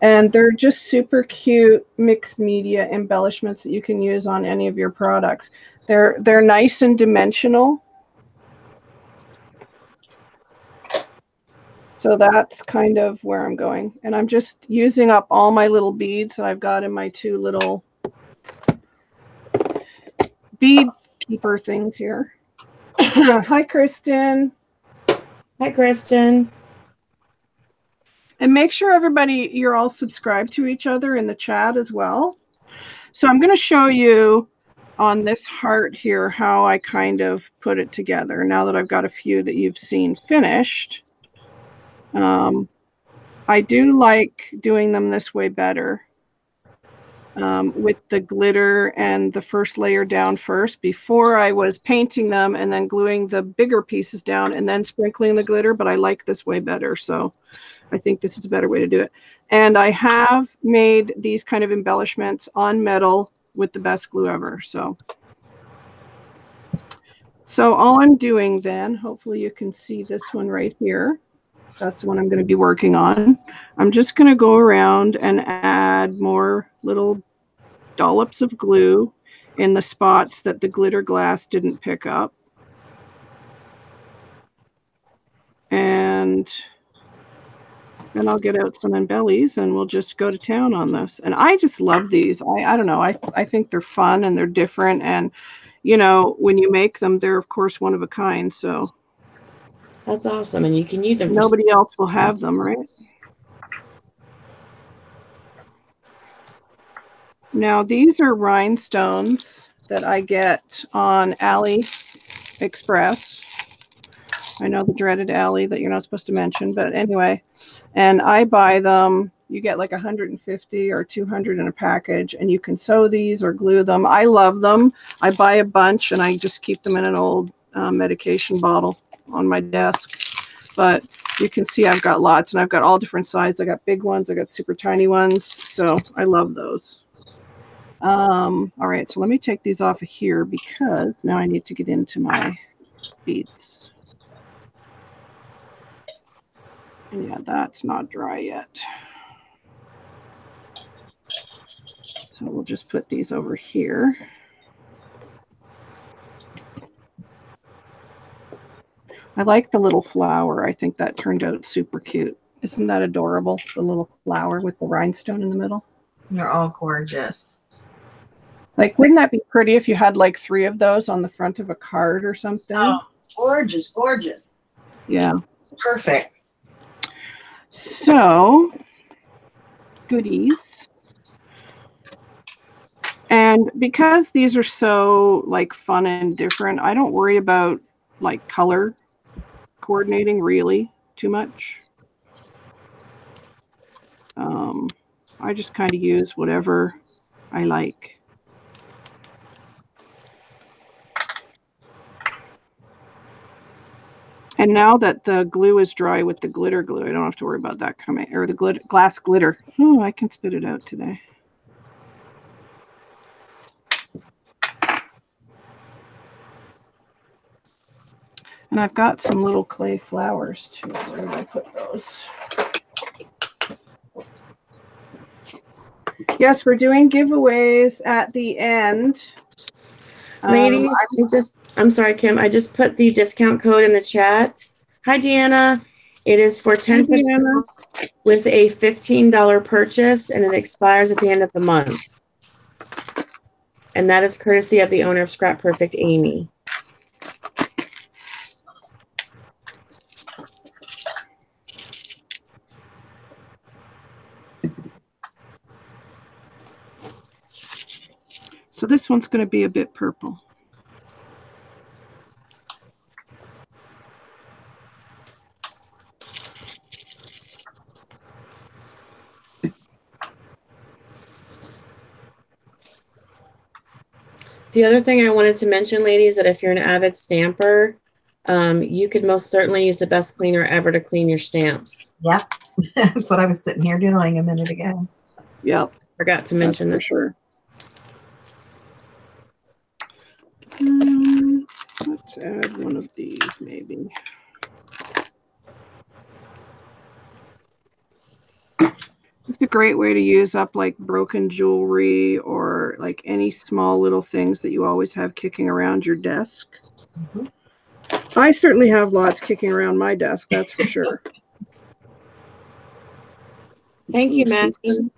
And they're just super cute mixed media embellishments that you can use on any of your products. They're nice and dimensional. So that's kind of where I'm going. And I'm just using up all my little beads that I've got in my two little bead keeper things here. Hi, Kristen. Hi, Kristen. And make sure everybody, you're all subscribed to each other in the chat as well. So I'm going to show you on this heart here how I kind of put it together now that I've got a few that you've seen finished. I do like doing them this way better. With the glitter and the first layer down first. Before I was painting them and then gluing the bigger pieces down and then sprinkling the glitter, but I like this way better. So I think this is a better way to do it. And I have made these kind of embellishments on metal with the best glue ever. So all I'm doing then, hopefully you can see this one right here. That's the one I'm going to be working on. I'm just going to go around and add more little dollops of glue in the spots that the glitter glass didn't pick up. And then I'll get out some embellies and we'll just go to town on this. And I just love these. I don't know. I think they're fun and they're different. And, you know, when you make them, they're, of course, one of a kind. So that's awesome. And you can use them. Nobody else will have them, right? Now, these are rhinestones that I get on AliExpress. I know the dreaded Ali that you're not supposed to mention, but anyway. And I buy them. You get like 150 or 200 in a package, and you can sew these or glue them. I love them. I buy a bunch, and I just keep them in an old medication bottle on my desk. But You can see I've got lots, and I've got all different sizes. I got big ones, I got super tiny ones, so I love those. All right, so let me take these off of here because now I need to get into my beads. And yeah, that's not dry yet. So we'll just put these over here. I like the little flower. I think that turned out super cute. Isn't that adorable? The little flower with the rhinestone in the middle. They're all gorgeous. Like, wouldn't that be pretty if you had like 3 of those on the front of a card or something? Oh, gorgeous, gorgeous. Yeah. Perfect. So, goodies. And because these are so like fun and different, I don't worry about like color coordinating really too much. I just kind of use whatever I like. And now that the glue is dry with the glitter glue, I don't have to worry about that coming, or the glass glitter. Oh, I can spit it out today. And I've got some little clay flowers too. Where did I put those? Yes, we're doing giveaways at the end. Ladies, I'm sorry, Kim. I just put the discount code in the chat. Hi, Deanna. It is for 10% with a $15 purchase, and it expires at the end of the month. And that is courtesy of the owner of ScraPerfect, Amy. So this one's going to be a bit purple. The other thing I wanted to mention, ladies, that if you're an avid stamper, you could most certainly use the best cleaner ever to clean your stamps. Yeah, that's what I was sitting here doing a minute ago. Yep. Forgot to mention that. For sure. Let's add one of these maybe. It's a great way to use up like broken jewelry or like any small little things that you always have kicking around your desk. Mm-hmm. I certainly have lots kicking around my desk, that's for sure. Thank you, Maggie.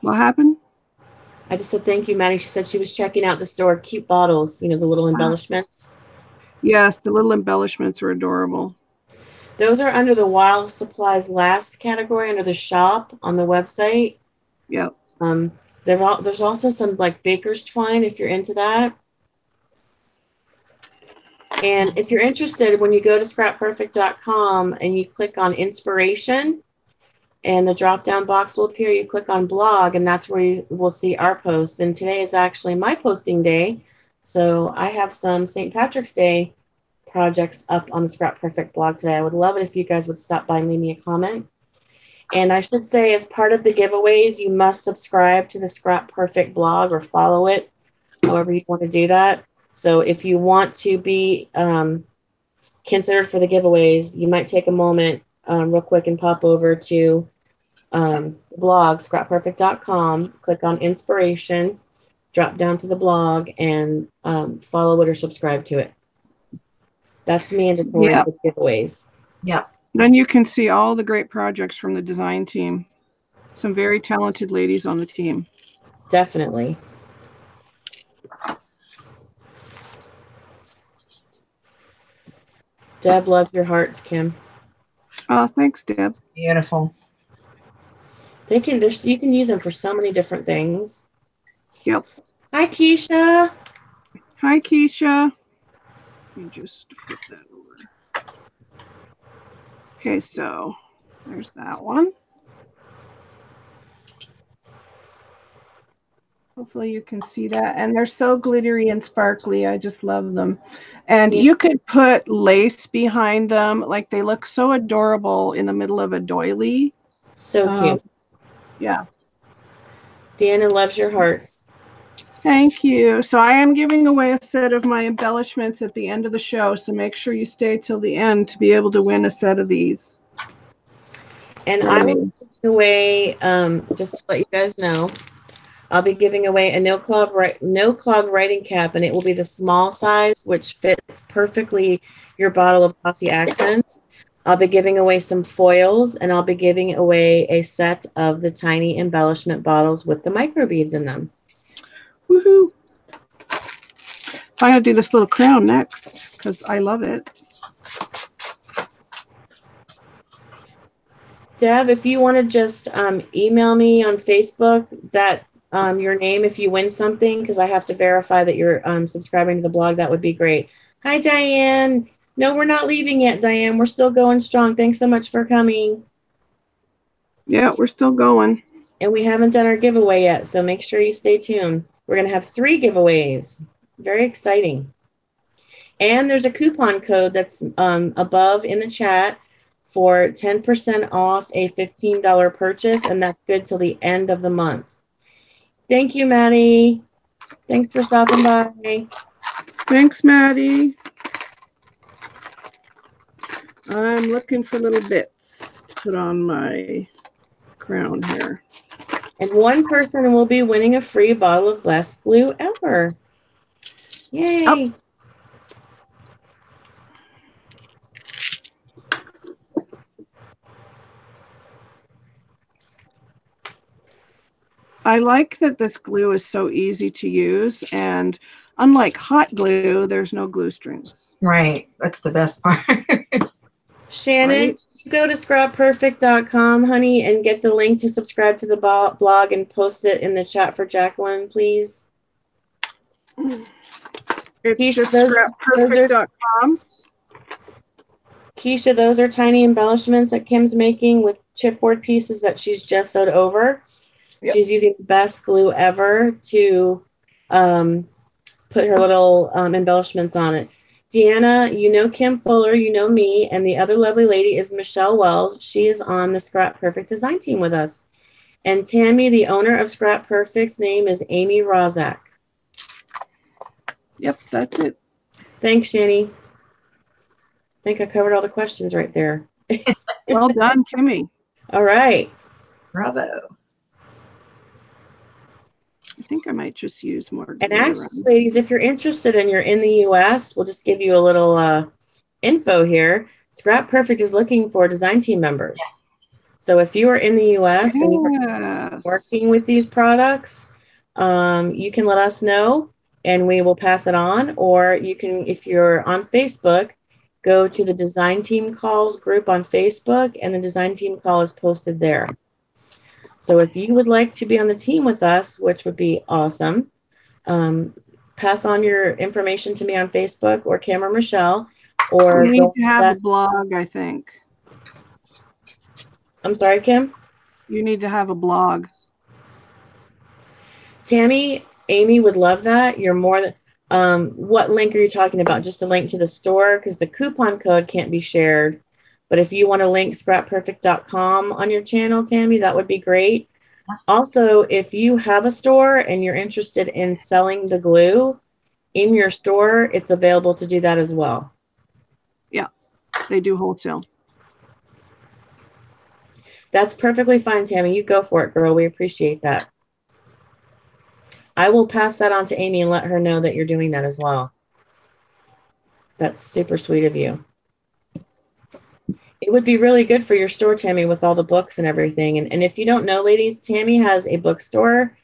What happened? I just said thank you, Maddie. She said she was checking out the store. Cute bottles, you know, the little embellishments. Yes, the little embellishments are adorable. Those are under the Wild Supplies Last category under the shop on the website. Yep. There's also some like baker's twine if you're into that. And if you're interested, when you go to ScraPerfect.com and you click on inspiration, and the drop-down box will appear, you click on blog, and that's where you will see our posts. And today is actually my posting day. So I have some St. Patrick's Day projects up on the ScraPerfect blog today. I would love it if you guys would stop by and leave me a comment. And I should say, as part of the giveaways, you must subscribe to the ScraPerfect blog or follow it, however you want to do that. So if you want to be considered for the giveaways, you might take a moment real quick and pop over to the blog, ScraPerfect.com, click on inspiration, drop down to the blog, and follow it or subscribe to it. That's mandatory for giveaways. Yeah. Then you can see all the great projects from the design team. Some very talented ladies on the team. Definitely. Deb, love your hearts, Kim. Oh, thanks, Deb. Beautiful. You can use them for so many different things. Yep. Hi, Keisha. Hi, Keisha. Let me just flip that over. Okay, so there's that one. Hopefully you can see that. And they're so glittery and sparkly. I just love them. And you could put lace behind them. Like they look so adorable in the middle of a doily. So cute. Yeah. Deanna loves your hearts. Thank you. So I am giving away a set of my embellishments at the end of the show. So make sure you stay till the end to be able to win a set of these. And I will be giving away, just to let you guys know, I'll be giving away a no clog writing cap, and it will be the small size, which fits perfectly your bottle of Glossy Accents. I'll be giving away some foils, and I'll be giving away a set of the tiny embellishment bottles with the micro beads in them. Woohoo! So I'm going to do this little crown next because I love it. Deb, if you want to just email me on Facebook that your name if you win something, because I have to verify that you're subscribing to the blog, that would be great. Hi, Diane. No, we're not leaving yet, Diane. We're still going strong. Thanks so much for coming. Yeah, we're still going. And we haven't done our giveaway yet, so make sure you stay tuned. We're going to have 3 giveaways. Very exciting. And there's a coupon code that's above in the chat for 10% off a $15 purchase, and that's good till the end of the month. Thank you, Maddie. Thanks for stopping by. Thanks, Maddie. I'm looking for little bits to put on my crown here. And one person will be winning a free bottle of Best Glue Ever. Yay. Oh. I like that this glue is so easy to use, and unlike hot glue, there's no glue strings. Right. That's the best part. Shannon, right? You go to ScraPerfect.com, honey, and get the link to subscribe to the blog and post it in the chat for Jacqueline, please. It's just ScraPerfect.com. Keisha, those are tiny embellishments that Kim's making with chipboard pieces that she's just sewed over. Yep. She's using the Best Glue Ever to put her little embellishments on it. Deanna, you know Kim Fuller, you know me, and the other lovely lady is Michelle Wells. She is on the ScraPerfect design team with us. And Tammy, the owner of ScraPerfect's name is Amy Rozak. Yep, that's it. Thanks, Shani. I think I covered all the questions right there. Well done, Timmy. All right. Bravo. I think I might just use more. And actually, ladies, if you're interested and you're in the U.S., we'll just give you a little info here. ScraPerfect is looking for design team members. Yes. So if you are in the U.S. and you're interested in working with these products, you can let us know and we will pass it on. Or you can, if you're on Facebook, go to the Design Team Calls group on Facebook, and the Design Team Call is posted there. So if you would like to be on the team with us, which would be awesome, pass on your information to me on Facebook or Kim or Michelle. Or you need to have a blog, I think. I'm sorry, Kim? You need to have a blog. Tammy, Amy would love that. You're more than... what link are you talking about? Just the link to the store? Because the coupon code can't be shared. But if you want to link ScraPerfect.com on your channel, Tammy, that would be great. Also, if you have a store and you're interested in selling the glue in your store, it's available to do that as well. Yeah, they do wholesale. That's perfectly fine, Tammy. You go for it, girl. We appreciate that. I will pass that on to Amy and let her know that you're doing that as well. That's super sweet of you. It would be really good for your store, Tammy, with all the books and everything. And if you don't know, ladies, Tammy has a bookstore,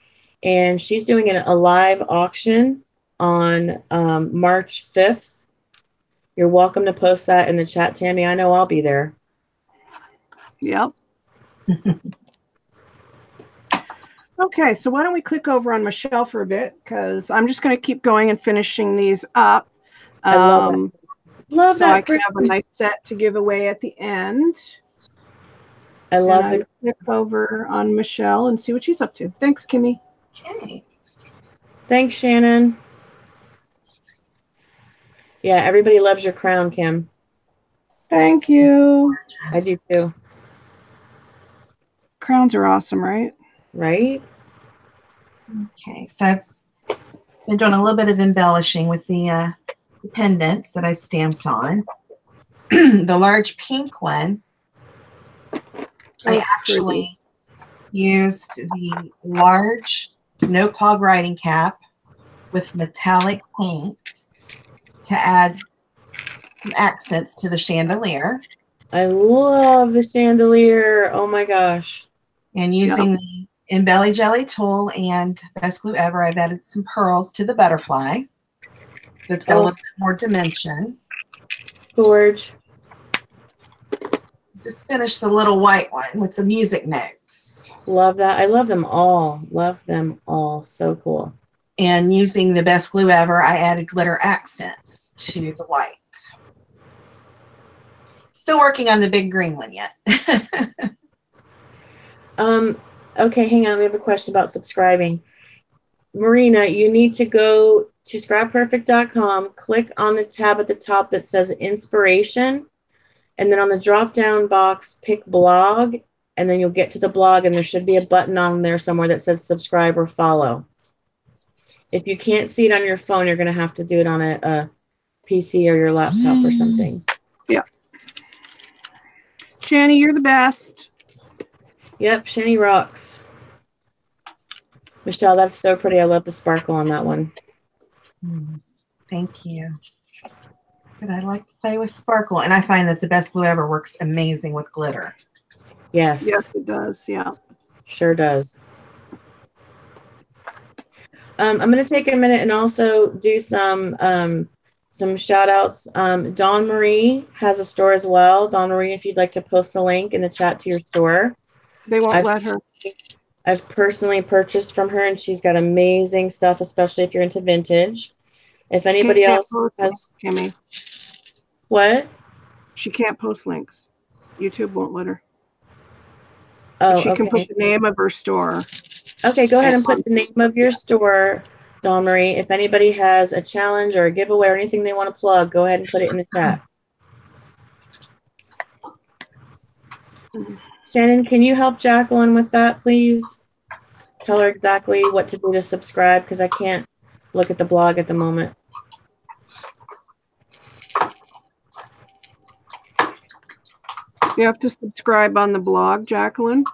and she's doing a live auction on March 5th. You're welcome to post that in the chat, Tammy. I know I'll be there. Yep. Okay, so why don't we click over on Michelle for a bit, because I'm just going to keep going and finishing these up. I love it. Love so that. I can have a nice set to give away at the end. I love it. Click over on Michelle and see what she's up to. Thanks, Kimmy. Okay. Thanks, Shannon. Yeah, everybody loves your crown, Kim. Thank you. I do too. Crowns are awesome, right? Right? Okay, so I've been doing a little bit of embellishing with the pendants that I've stamped on. The large pink one, I actually used the large no clog writing cap with metallic paint to add some accents to the chandelier. I love the chandelier. Oh my gosh. And using the Embelly Jelly tool and Best Glue Ever, I've added some pearls to the butterfly. That's got a little bit more dimension. Gorge. Just finished the little white one with the music notes. Love that. I love them all. Love them all. So cool. And using the Best Glue Ever, I added glitter accents to the white. Still working on the big green one yet. Okay, hang on. We have a question about subscribing. Marina, you need to go to ScraPerfect.com, click on the tab at the top that says Inspiration, and then on the drop-down box, pick Blog, and then you'll get to the blog, and there should be a button on there somewhere that says Subscribe or Follow. If you can't see it on your phone, you're going to have to do it on a PC or your laptop or something. Yeah. Shani, you're the best. Yep, Shani rocks. Michelle, that's so pretty. I love the sparkle on that one. Thank you. Said I like to play with sparkle, and I find that the Best Glue Ever works amazing with glitter. Yes. Yes, it does. Yeah. Sure does. I'm going to take a minute and also do some shout outs. Dawn Marie has a store as well. Dawn Marie, if you'd like to post a link in the chat to your store. They won't let her. I've personally purchased from her, and she's got amazing stuff, especially if you're into vintage. If anybody else has... Kimmy. What? She can't post links. YouTube won't let her. Oh, she can put the name of her store. Okay, go ahead and put the name of your store, Dawn Marie. If anybody has a challenge or a giveaway or anything they want to plug, go ahead and put it in the chat. Shannon, can you help Jacqueline with that, please? Tell her exactly what to do to subscribe, because I can't look at the blog at the moment. You have to subscribe on the blog, Jacqueline.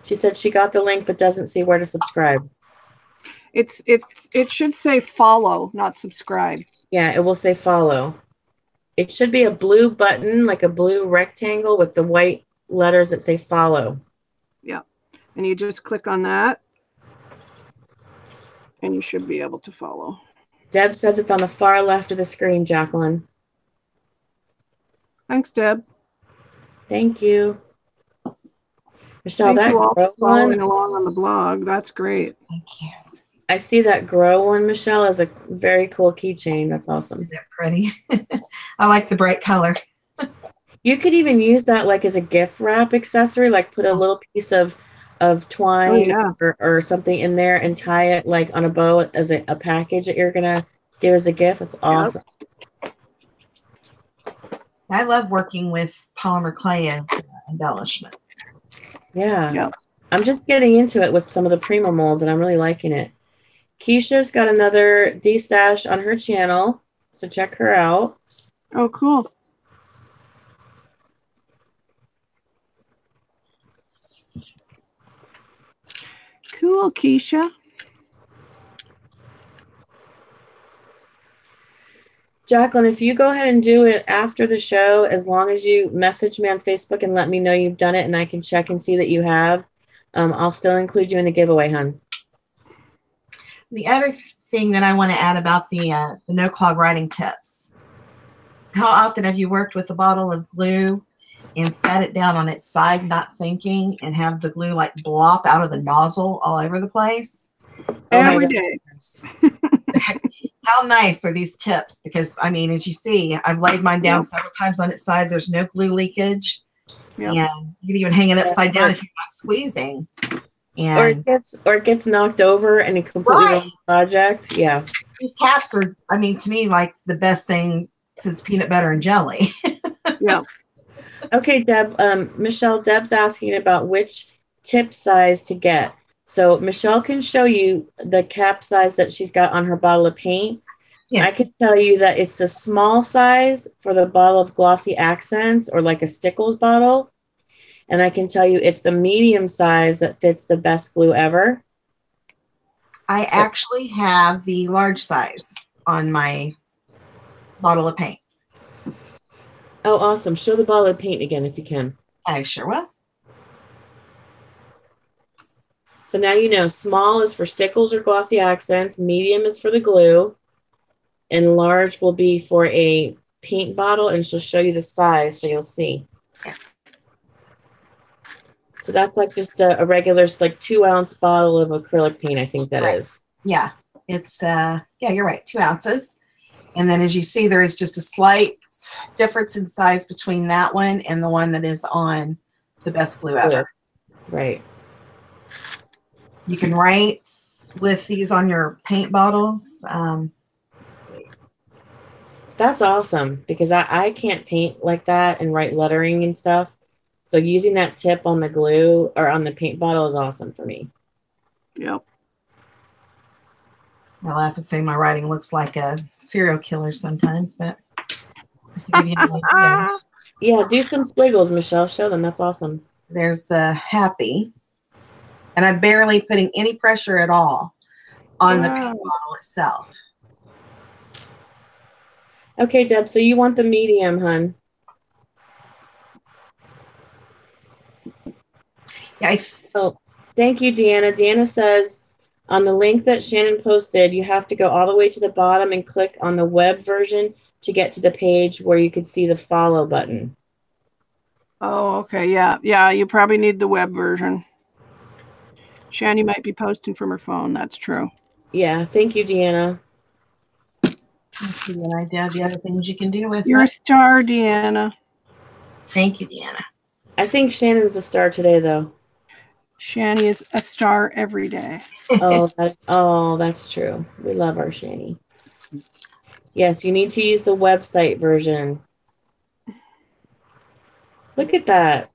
She said she got the link but doesn't see where to subscribe. It should say follow, not subscribe. Yeah, it will say follow. It should be a blue button, like a blue rectangle with the white letters that say follow. Yeah. And you just click on that and you should be able to follow. Deb says it's on the far left of the screen, Jacqueline. Thanks, Deb. Thank you. Michelle, Thank that you all grow for following one, along on the blog. That's great. Thank you. I see that grow one, Michelle, as a very cool keychain. That's awesome. Isn't that pretty? I like the bright color. You could even use that like as a gift wrap accessory, like put a little piece of twine or something in there and tie it like on a bow as a package that you're going to give as a gift. It's awesome. Yep. I love working with polymer clay as embellishment. Yeah. Yep. I'm just getting into it with some of the Primo molds and I'm really liking it. Keisha's got another D-stash on her channel, so check her out. Oh, cool. Cool, Keisha. Jacqueline, if you go ahead and do it after the show, as long as you message me on Facebook and let me know you've done it and I can check and see that you have, I'll still include you in the giveaway, hon. The other thing that I want to add about the no clog writing tips. How often have you worked with a bottle of glue and set it down on its side, not thinking, and have the glue like blop out of the nozzle all over the place? Every day. How nice are these tips? Because, I mean, as you see, I've laid mine down several times on its side. There's no glue leakage. Yep. And you can even hang it upside down if you're not squeezing. And or it gets knocked over and it completely ruins the project. Yeah. These caps are, I mean, to me, like the best thing since peanut butter and jelly. Yeah. Okay, Deb. Michelle, Deb's asking about which tip size to get. So Michelle can show you the cap size that she's got on her bottle of paint. Yes. I can tell you that it's the small size for the bottle of glossy accents or like a Stickles bottle. And I can tell you it's the medium size that fits the best glue ever. I actually have the large size on my bottle of paint. Oh, awesome. Show the bottle of paint again if you can. I sure will. So now you know small is for Stickles or glossy accents, medium is for the glue, and large will be for a paint bottle, and she'll show you the size so you'll see. Yes. So that's like just a regular, like 2-ounce bottle of acrylic paint, I think that is. Yeah, it's, yeah, you're right, 2 ounces. And then as you see, there is just a slight difference in size between that one and the one that is on the best glue ever. Right. You can write with these on your paint bottles. That's awesome because I can't paint like that and write lettering and stuff. So using that tip on the glue or on the paint bottle is awesome for me. Yep. I'll have to say my writing looks like a serial killer sometimes, but just to give you an idea. Yeah, do some squiggles, Michelle. Show them. That's awesome. There's the happy. And I'm barely putting any pressure at all on the paint bottle itself. Okay, Deb, so you want the medium, hun. Yeah, Oh, thank you, Deanna. Deanna says on the link that Shannon posted, you have to go all the way to the bottom and click on the web version to get to the page where you could see the follow button. Oh, okay. Yeah. Yeah. You probably need the web version. Shani might be posting from her phone. That's true. Yeah. Thank you, Deanna. Let's give you an idea of the other things you can do with You're a it. star, Deanna. Thank you, Deanna. I think Shannon's a star today, though. Shani is a star every day. Oh, that's true. We love our Shani. Yes, you need to use the website version. Look at that.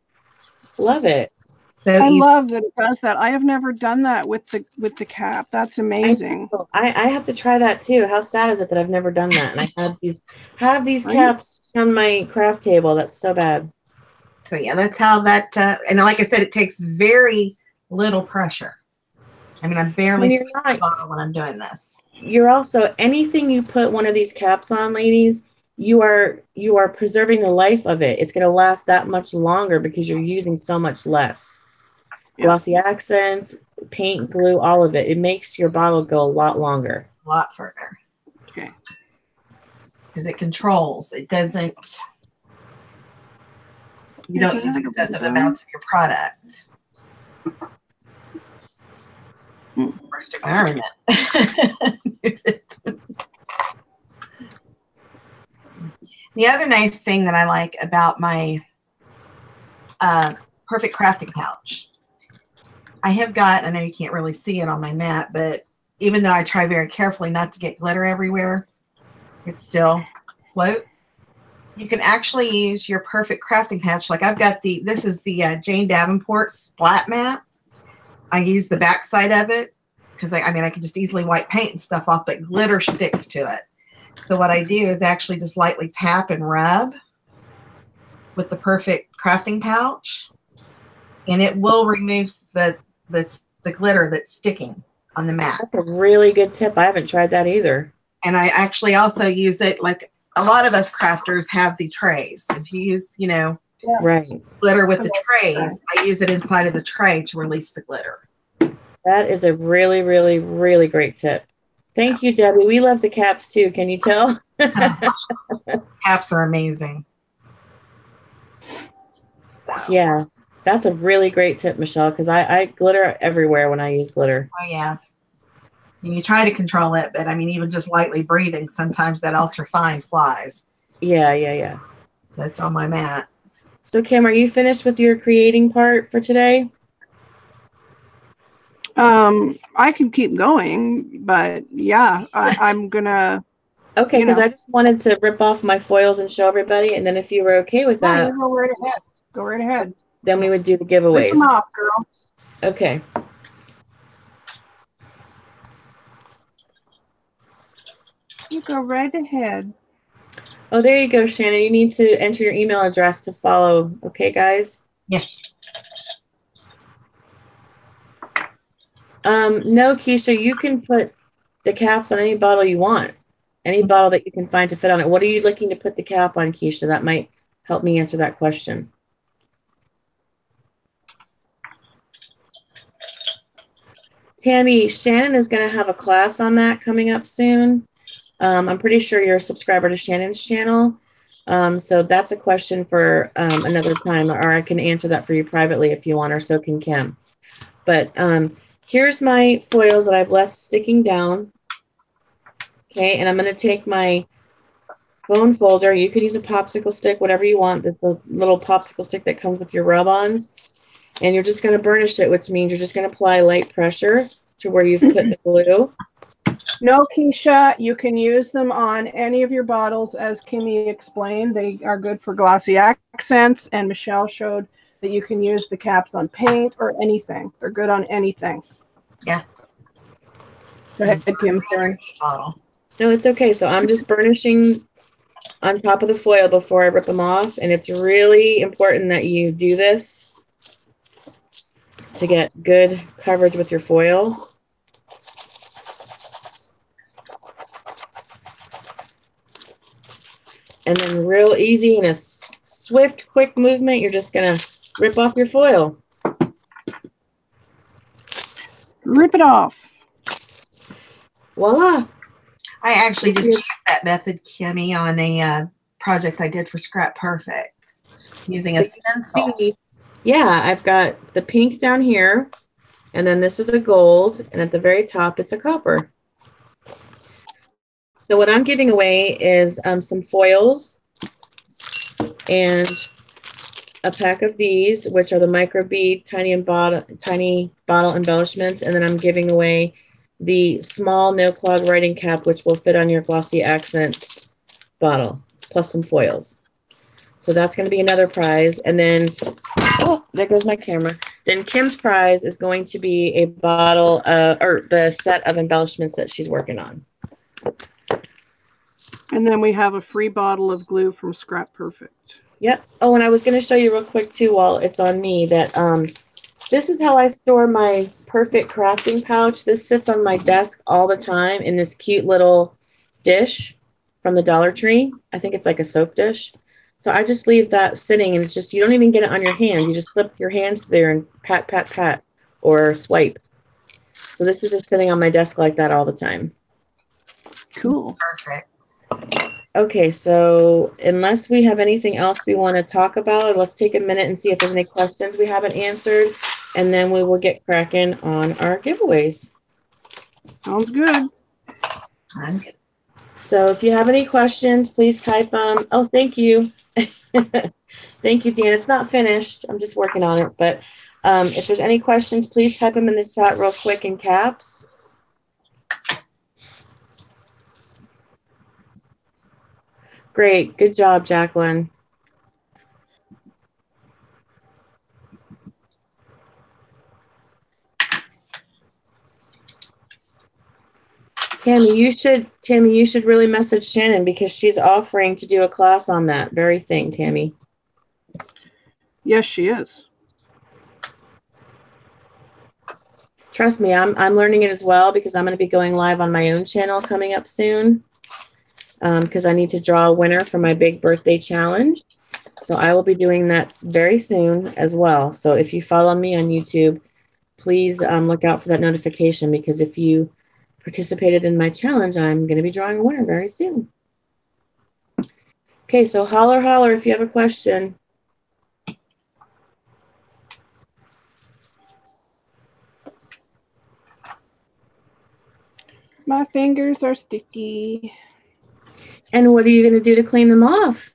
Love it. So I love that it does that. I have never done that with the cap. That's amazing. I have to try that too. How sad is it that I've never done that? And I have these caps on my craft table. That's so bad. So yeah, that's how that. And like I said, it takes very little pressure. I mean, I'm barely spinning the bottle when I'm doing this. You're also anything you put one of these caps on, ladies. You are preserving the life of it. It's going to last that much longer because you're using so much less. Glossy accents, paint, glue, all of it. It makes your bottle go a lot longer. A lot further. Okay. Because it controls. It doesn't. You don't use excessive amounts of your product. First experiment. The other nice thing that I like about my Perfect Crafting Pouch, I have got, I know you can't really see it on my mat, but even though I try very carefully not to get glitter everywhere, it still floats. You can actually use your Perfect Crafting Pouch. Like I've got this is the Jane Davenport Splat Mat. I use the back side of it because I mean, I can just easily wipe paint and stuff off, but glitter sticks to it. So what I do is actually just lightly tap and rub with the Perfect Crafting Pouch, and it will remove the glitter that's sticking on the mat. That's a really good tip. I haven't tried that either. And I actually also use it, like a lot of us crafters have the trays. If you use, you know, glitter with the trays, I use it inside of the tray to release the glitter. That is a really, really, really great tip. Thank you, Debbie. We love the caps too. Can you tell? Caps are amazing. So. Yeah, that's a really great tip, Michelle, because I glitter everywhere when I use glitter. Oh, yeah. And you try to control it, but I mean, even just lightly breathing, sometimes that ultra fine flies. Yeah. That's on my mat. So, Kim, are you finished with your creating part for today? I can keep going, but yeah, I'm gonna. Okay, because I just wanted to rip off my foils and show everybody, and then if you were okay with that, you go right ahead. Go right ahead. then we would do the Rip giveaways. them off, girl. Okay. You go right ahead. Oh, there you go, Shannon. You need to enter your email address to follow. Okay, guys? Yes. No, Keisha, you can put the caps on any bottle you want. Any bottle that you can find to fit on it. What are you looking to put the cap on, Keisha? That might help me answer that question. Tammy, Shannon is going to have a class on that coming up soon. I'm pretty sure you're a subscriber to Shannon's channel. So that's a question for another time, or I can answer that for you privately if you want, or so can Kim. But here's my foils that I've left sticking down. Okay, and I'm going to take my bone folder. You could use a popsicle stick, whatever you want, the little popsicle stick that comes with your rub-ons. And you're just going to burnish it, which means you're just going to apply light pressure to where you've put the glue. No, Keisha, you can use them on any of your bottles. As Kimmy explained, they are good for glossy accents, and Michelle showed that you can use the caps on paint or anything. They're good on anything. Yes. Go ahead, Kim. Sorry. Bottle. No, it's okay. So I'm just burnishing on top of the foil before I rip them off, and it's really important that you do this to get good coverage with your foil. And then real easy in a swift, quick movement, you're just going to rip off your foil. Rip it off. Voila. I actually just used that method, Kimmy, on a project I did for ScraPerfect using a stencil. Yeah, I've got the pink down here, and then this is a gold, and at the very top, it's a copper. So what I'm giving away is some foils and a pack of these, which are the micro bead tiny bottle embellishments, and then I'm giving away the small no clog writing cap, which will fit on your glossy accents bottle, plus some foils. So that's going to be another prize, and then oh, there goes my camera. Then Kim's prize is going to be a bottle or the set of embellishments that she's working on. And then we have a free bottle of glue from ScraPerfect. Yep. Oh, and I was going to show you real quick too while it's on me that this is how I store my perfect crafting pouch. This sits on my desk all the time in this cute little dish from the Dollar Tree. I think it's like a soap dish. So I just leave that sitting, and it's just, you don't even get it on your hand. You just slip your hands there and pat, pat, pat, or swipe. So this is just sitting on my desk like that all the time. Cool. Perfect. Okay, so unless we have anything else we want to talk about, let's take a minute and see if there's any questions we haven't answered, and then we will get cracking on our giveaways. Sounds good. I'm good. So if you have any questions, please type them. Oh, thank you. Thank you, Dan. It's not finished. I'm just working on it. But if there's any questions, please type them in the chat real quick in caps. Great. Good job, Jacqueline. Tammy, you should really message Shannon because she's offering to do a class on that very thing, Tammy. Yes, she is. Trust me, I'm learning it as well because I'm going to be going live on my own channel coming up soon because I need to draw a winner for my big birthday challenge. So I will be doing that very soon as well. So if you follow me on YouTube, please look out for that notification because if you participated in my challenge, I'm going to be drawing a winner very soon. Okay, so holler, holler if you have a question. My fingers are sticky. And what are you going to do to clean them off?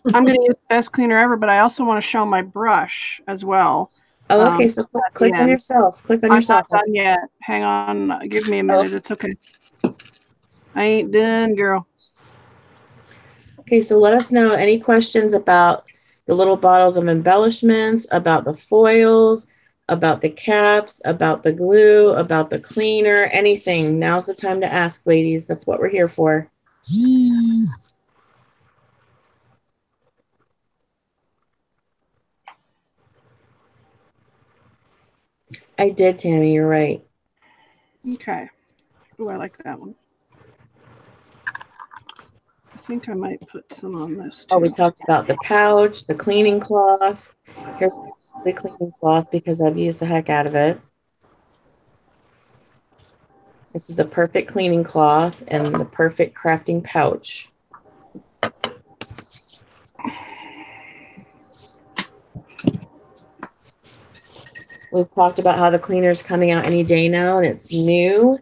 I'm going to use Best Cleaner Ever, but I also want to show my brush as well. Oh, okay. So click on yourself. Click on yourself. I'm not done yet. Hang on. Give me a minute. It's okay. I ain't done, girl. Okay, so let us know any questions about the little bottles of embellishments, about the foils, about the caps, about the glue, about the cleaner, anything. Now's the time to ask, ladies. That's what we're here for. I did, Tammy. You're right. Okay. Oh, I like that one. I think I might put some on this too. Oh, we talked about the pouch, the cleaning cloth. Here's the cleaning cloth because I've used the heck out of it. This is the perfect cleaning cloth and the perfect crafting pouch. We've talked about how the cleaner is coming out any day now, and it's new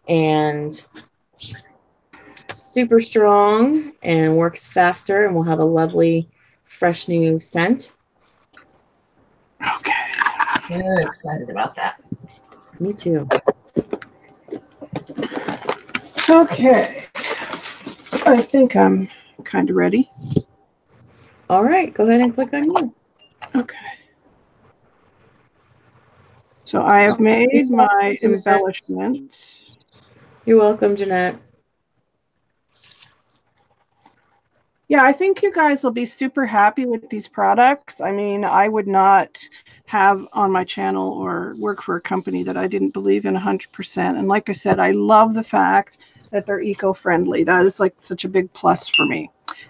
and super strong and works faster, and we'll have a lovely, fresh new scent. Okay. Very excited about that. Me too. Okay. I think I'm kind of ready. All right, go ahead and click on you. Okay. So I have made my embellishments. You're welcome, Jeanette. Yeah, I think you guys will be super happy with these products. I mean, I would not have on my channel or work for a company that I didn't believe in 100%. And like I said, I love the fact that they're eco-friendly. That is like such a big plus for me.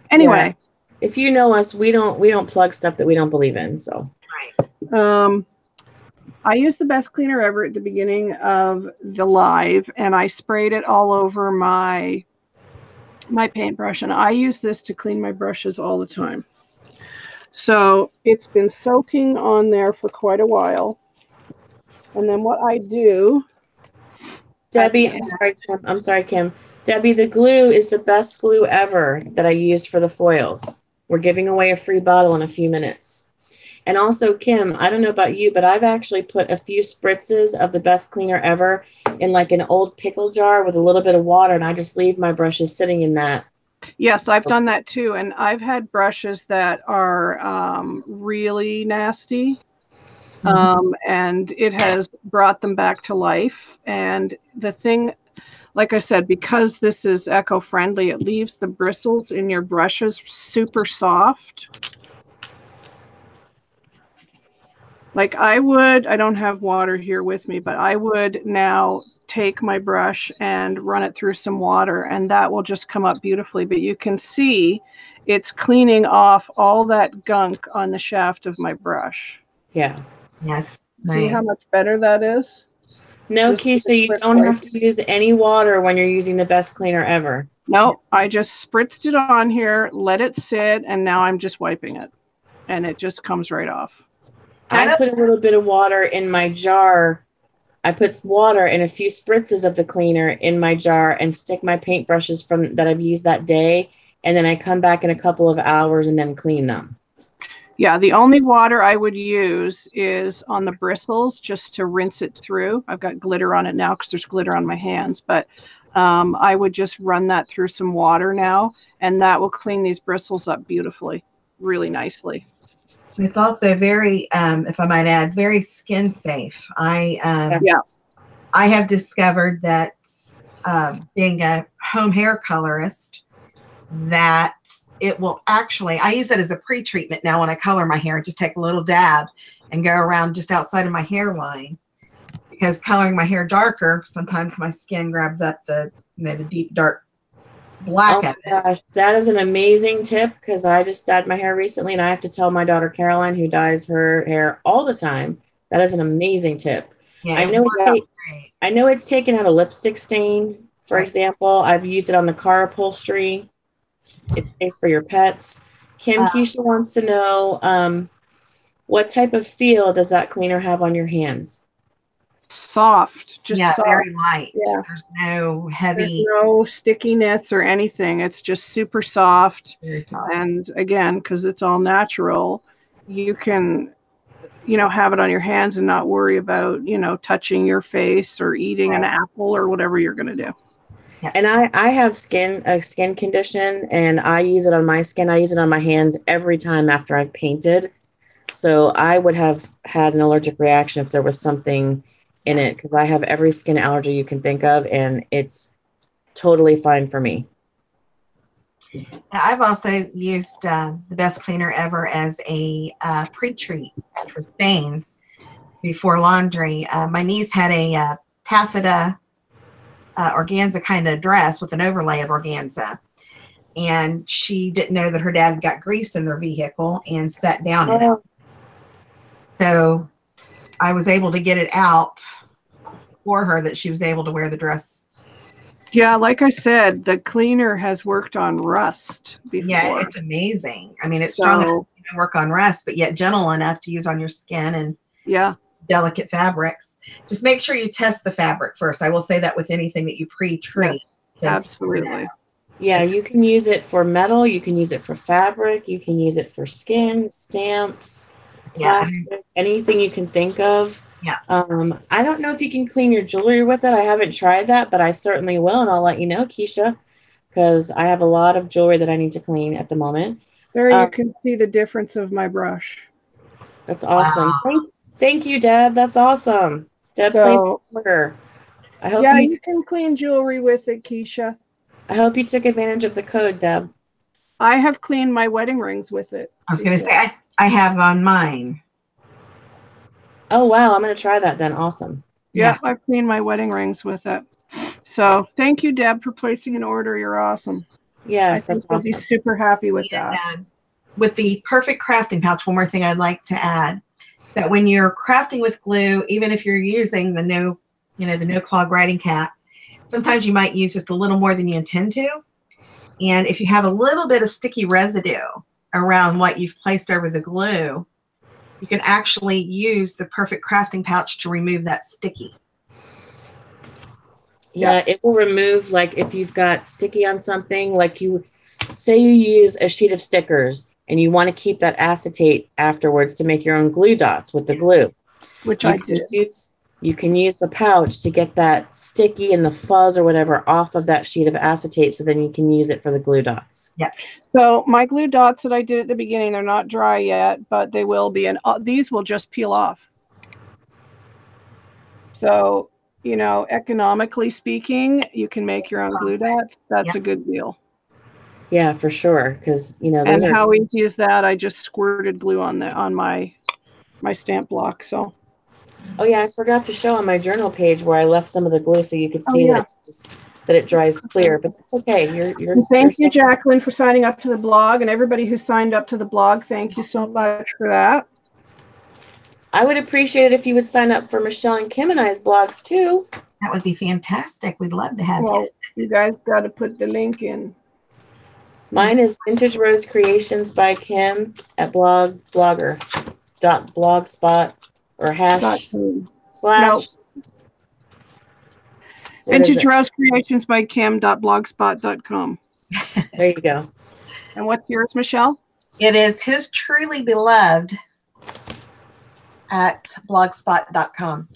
Anyway. Yeah. If you know us, we don't plug stuff that we don't believe in. So I used the Best Cleaner Ever at the beginning of the live, and I sprayed it all over my paintbrush, and I use this to clean my brushes all the time. So it's been soaking on there for quite a while. And then what I do, Debbie, I'm sorry, Kim. Debbie, the glue is the best glue ever that I used for the foils. We're giving away a free bottle in a few minutes. And also, Kim, I don't know about you, but I've actually put a few spritzes of the Best Cleaner Ever in like an old pickle jar with a little bit of water, and I just leave my brushes sitting in that. Yes, I've done that too. And I've had brushes that are really nasty. And it has brought them back to life. And the thing, like I said, because this is eco-friendly, it leaves the bristles in your brushes super soft. Like I don't have water here with me, but I would now take my brush and run it through some water, and that will just come up beautifully. But you can see it's cleaning off all that gunk on the shaft of my brush. Yeah. That's nice. See how much better that is? No, Keisha, you don't have to use any water when you're using the Best Cleaner Ever. No, I just spritzed it on here, let it sit, and now I'm just wiping it. And it just comes right off. I put a little bit of water in my jar. I put water and a few spritzes of the cleaner in my jar and stick my paintbrushes that I've used that day. And then I come back in a couple of hours and then clean them. Yeah, the only water I would use is on the bristles just to rinse it through. I've got glitter on it now because there's glitter on my hands, but I would just run that through some water now, and that will clean these bristles up beautifully, really nicely. It's also very, if I might add, very skin safe. I have discovered that being a home hair colorist, that it will actually, I use it as a pre-treatment now when I color my hair. Just take a little dab and go around just outside of my hairline, because coloring my hair darker, sometimes my skin grabs up the deep dark black of it. Gosh, that is an amazing tip, because I just dyed my hair recently and I have to tell my daughter Caroline, who dyes her hair all the time, that is an amazing tip. Yeah, I know it's taken out a lipstick stain, for example. I've used it on the car upholstery. It's safe for your pets. Keisha wants to know, what type of feel does that cleaner have on your hands? soft, just Yeah, soft. very light. Yeah. There's no There's heavy. no stickiness or anything. It's just super soft. Very soft. And again, because it's all natural, you can, you know, have it on your hands and not worry about, you know, touching your face or eating an apple or whatever you're going to do. Yeah. And I have a skin condition, and I use it on my skin. I use it on my hands every time after I've painted. So I would have had an allergic reaction if there was something in it, because I have every skin allergy you can think of, and it's totally fine for me. I've also used the Best Cleaner Ever as a pre-treat for stains before laundry. My niece had a taffeta organza kind of dress with an overlay of organza, and she didn't know that her dad got grease in their vehicle and sat down in it. So I was able to get it out for her that she was able to wear the dress. Yeah, like I said, the cleaner has worked on rust before. Yeah, it's amazing. I mean, it's strong enough to work on rust, but yet gentle enough to use on your skin and delicate fabrics. Just make sure you test the fabric first. I will say that with anything that you pre-treat. Yes, absolutely. Yeah, you can use it for metal. You can use it for fabric. You can use it for skin, stamps, plastic, anything you can think of. Yeah. I don't know if you can clean your jewelry with it. I haven't tried that, but I certainly will, and I'll let you know, Keisha, because I have a lot of jewelry that I need to clean at the moment. There you can see the difference of my brush. That's awesome. Wow. Thank you, Deb. That's awesome. Deb, I hope you can clean jewelry with it, Keisha. I hope you took advantage of the code, Deb. I have cleaned my wedding rings with it. I was going to say, I have on mine. Oh, wow. I'm going to try that then. Awesome. Yeah, I've cleaned my wedding rings with it. So thank you, Deb, for placing an order. You're awesome. Yeah, I think you'll be super happy with that. With the Perfect Crafting Pouch, one more thing I'd like to add, that when you're crafting with glue, even if you're using the no clog writing cap, sometimes you might use just a little more than you intend to. And if you have a little bit of sticky residue around what you've placed over the glue, you can actually use the Perfect Crafting Pouch to remove that sticky. Yeah, it will remove, like if you've got sticky on something, like say you use a sheet of stickers and you want to keep that acetate afterwards to make your own glue dots with the glue. Which I did. You can use the pouch to get that sticky and the fuzz or whatever off of that sheet of acetate, so then you can use it for the glue dots. Yeah. So my glue dots that I did at the beginning, they're not dry yet, but they will be. And these will just peel off. So, you know, economically speaking, you can make your own glue dots. That's a good deal. Yeah, for sure. Because, you know, and how easy is that? I just squirted glue on my stamp block. So. Oh yeah, I forgot to show on my journal page where I left some of the glue so you could see that it dries clear. But that's okay. Thank you, Jacqueline, for signing up to the blog, and everybody who signed up to the blog. Thank you so much for that. I would appreciate it if you would sign up for Michelle and Kim and I's blogs too. That would be fantastic. We'd love to have you. You guys got to put the link in. Mine is Vintage Rose Creations by Kim at blogger.blogspot or // Vintage Rose Creations by Kim.blogspot.com. There you go. And what's yours, Michelle? It is His Truly Beloved at blogspot.com.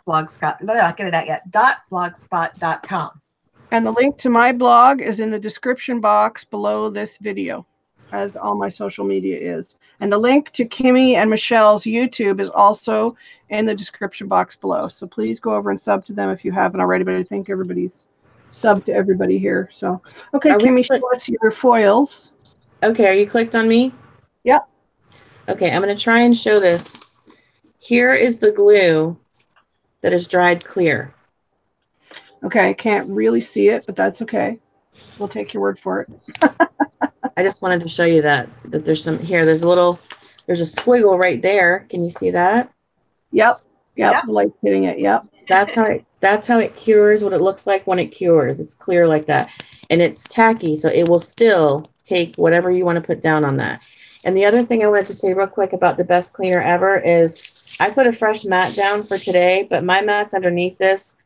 .blogspot.com. And the link to my blog is in the description box below this video, as all my social media is. And the link to Kimmy and Michelle's YouTube is also in the description box below. So please go over and sub to them if you haven't already, but I think everybody's subbed to everybody here. So, okay, Kimmy, show us your foils. Okay, are you clicked on me? Yep. Okay, I'm going to try and show this. Here is the glue that is dried clear. Okay, I can't really see it, but that's okay. We'll take your word for it. I just wanted to show you that there's some here. There's a squiggle right there. Can you see that? Yep. The light's hitting it. Yep. That's how it cures. What it looks like when it cures. It's clear like that, and it's tacky, so it will still take whatever you want to put down on that. And the other thing I wanted to say real quick about the Best Cleaner Ever is I put a fresh mat down for today, but my mats underneath this,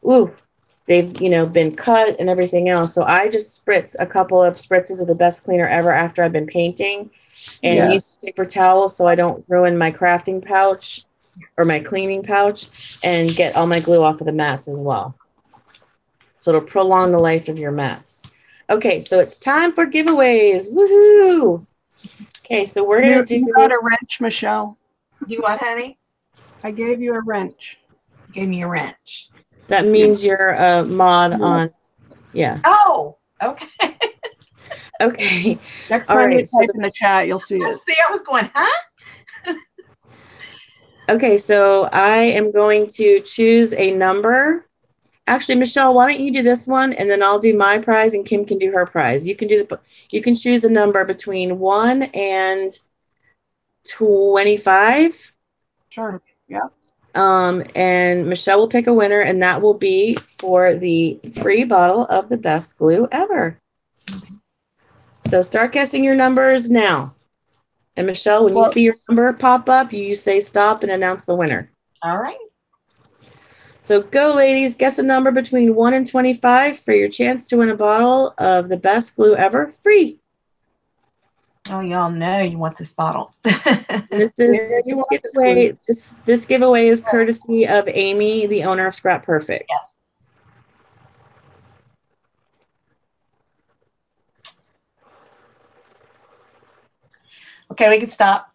ooh, they've, you know, been cut and everything else. So I just spritz a couple of spritzes of the best cleaner ever after I've been painting and use paper towels so I don't ruin my crafting pouch or my cleaning pouch and get all my glue off of the mats as well. So it'll prolong the life of your mats. Okay, so it's time for giveaways. Woohoo! Okay, so we're going to do... You got a wrench, Michelle. Do what, honey? I gave you a wrench. Gave me a wrench. That means you're a mod on... Yeah. Oh, okay. Okay. Next time you type in the chat, you'll see it. See, I was going, huh? Okay, so I am going to choose a number. Actually, Michelle, why don't you do this one, and then I'll do my prize, and Kim can do her prize. You can do the. You can choose a number between 1 and 25. Sure. Yeah. And Michelle will pick a winner, and that will be for the free bottle of the best glue ever. So start guessing your numbers now. And Michelle, when you see your number pop up, you say stop and announce the winner. All right. So go, ladies. Guess a number between 1 and 25 for your chance to win a bottle of the best glue ever, free. Oh, y'all know you want this bottle. This giveaway is courtesy of Amy, the owner of ScraPerfect. Yes. Okay, we can stop.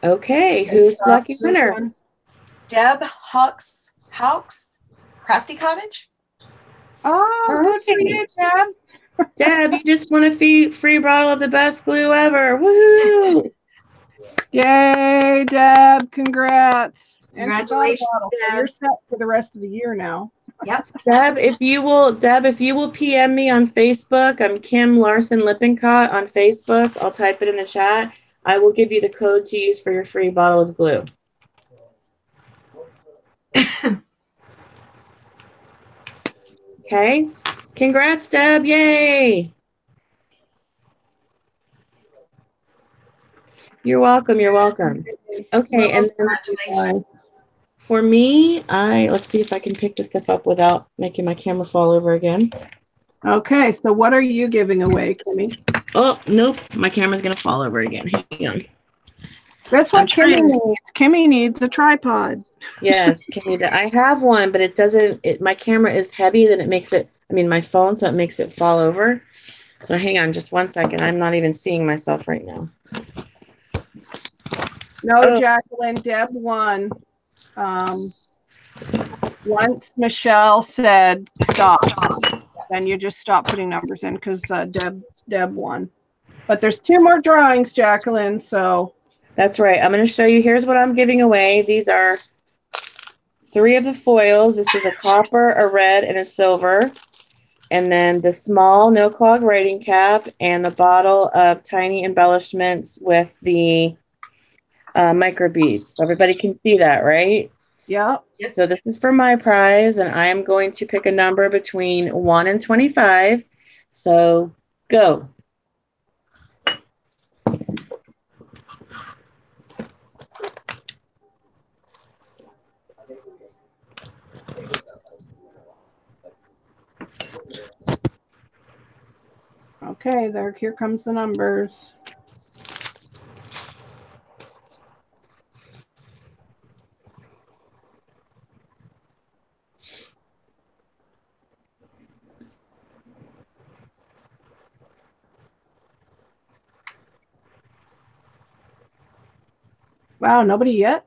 Okay, who's the lucky winner? Deb Hawks, Crafty Cottage. Oh, good for you, Deb. Deb, you just won a free bottle of the best glue ever. Woohoo! Yay, Deb. Congrats. Congratulations, Deb. You're set for the rest of the year now. Yep. Deb, if you will PM me on Facebook, I'm Kim Larson Lippincott on Facebook. I'll type it in the chat. I will give you the code to use for your free bottle of glue. Okay. Congrats, Deb. Yay. You're welcome. You're welcome. Okay. And then for me, let's see if I can pick this stuff up without making my camera fall over again. Okay. So what are you giving away, Kimmy? Oh, nope. My camera's going to fall over again. Hang on. That's what Kimmy needs. Kimmy needs a tripod. Yes, Kimmy, I have one, but it doesn't, my camera is heavy, then it makes it, my phone, so it makes it fall over. So hang on just 1 second. I'm not even seeing myself right now. No, Jacqueline, Deb won. Once Michelle said stop, then you just stop putting numbers in because Deb won. But there's 2 more drawings, Jacqueline, so... That's right. I'm going to show you. Here's what I'm giving away. These are 3 of the foils. This is a copper, a red, and a silver. And then the small no-clog writing cap and the bottle of tiny embellishments with the micro beads. So everybody can see that, right? Yeah. So this is for my prize, and I am going to pick a number between 1 and 25. So go. Okay, here comes the numbers. Wow, nobody yet?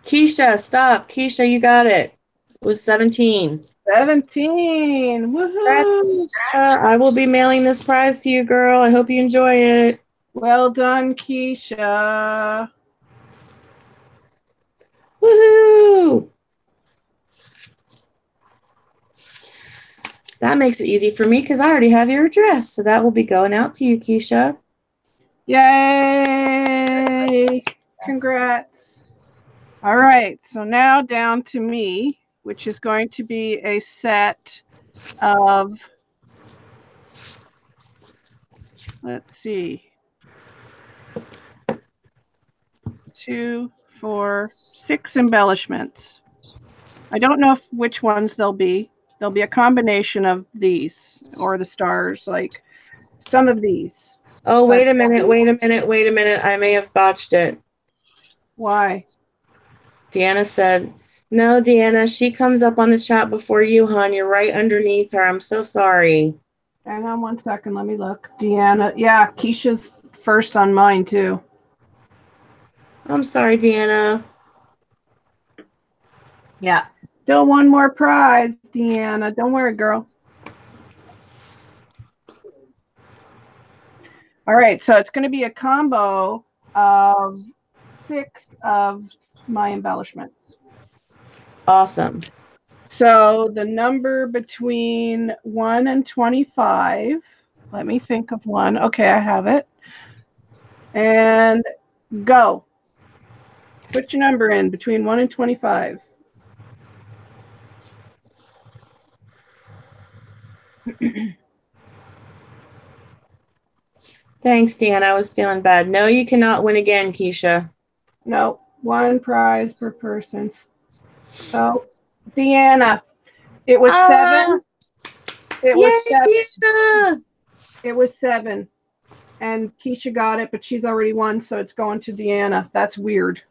Keisha, stop. Keisha, you got it. It was 17. 17. Woohoo! I will be mailing this prize to you, girl. I hope you enjoy it. Well done, Keisha. Woohoo! That makes it easy for me because I already have your address. So that will be going out to you, Keisha. Yay! Congrats. All right, so now down to me, which is going to be a set of, let's see, 2, 4, 6 embellishments. I don't know which ones they'll be. There'll be a combination of these or the stars, like some of these. Oh, wait a minute, wait a minute, wait a minute. I may have botched it. Why? Deanna said, no, Deanna, she comes up on the chat before you, hon. You're right underneath her. I'm so sorry. Hang on one second. Let me look. Deanna. Yeah, Keisha's first on mine, too. I'm sorry, Deanna. Yeah. Still one more prize, Deanna. Don't worry, girl. All right, so it's going to be a combo of 6 of my embellishments. Awesome. So the number between 1 and 25. Let me think of one. Okay, I have it. And go. Put your number in between 1 and 25. Thanks, Deanna. I was feeling bad. No, you cannot win again, Keisha. No, 1 prize per person. So, Deanna, it was 7. It was 7. Deanna! It was 7. And Keisha got it, but she's already won, so it's going to Deanna. That's weird.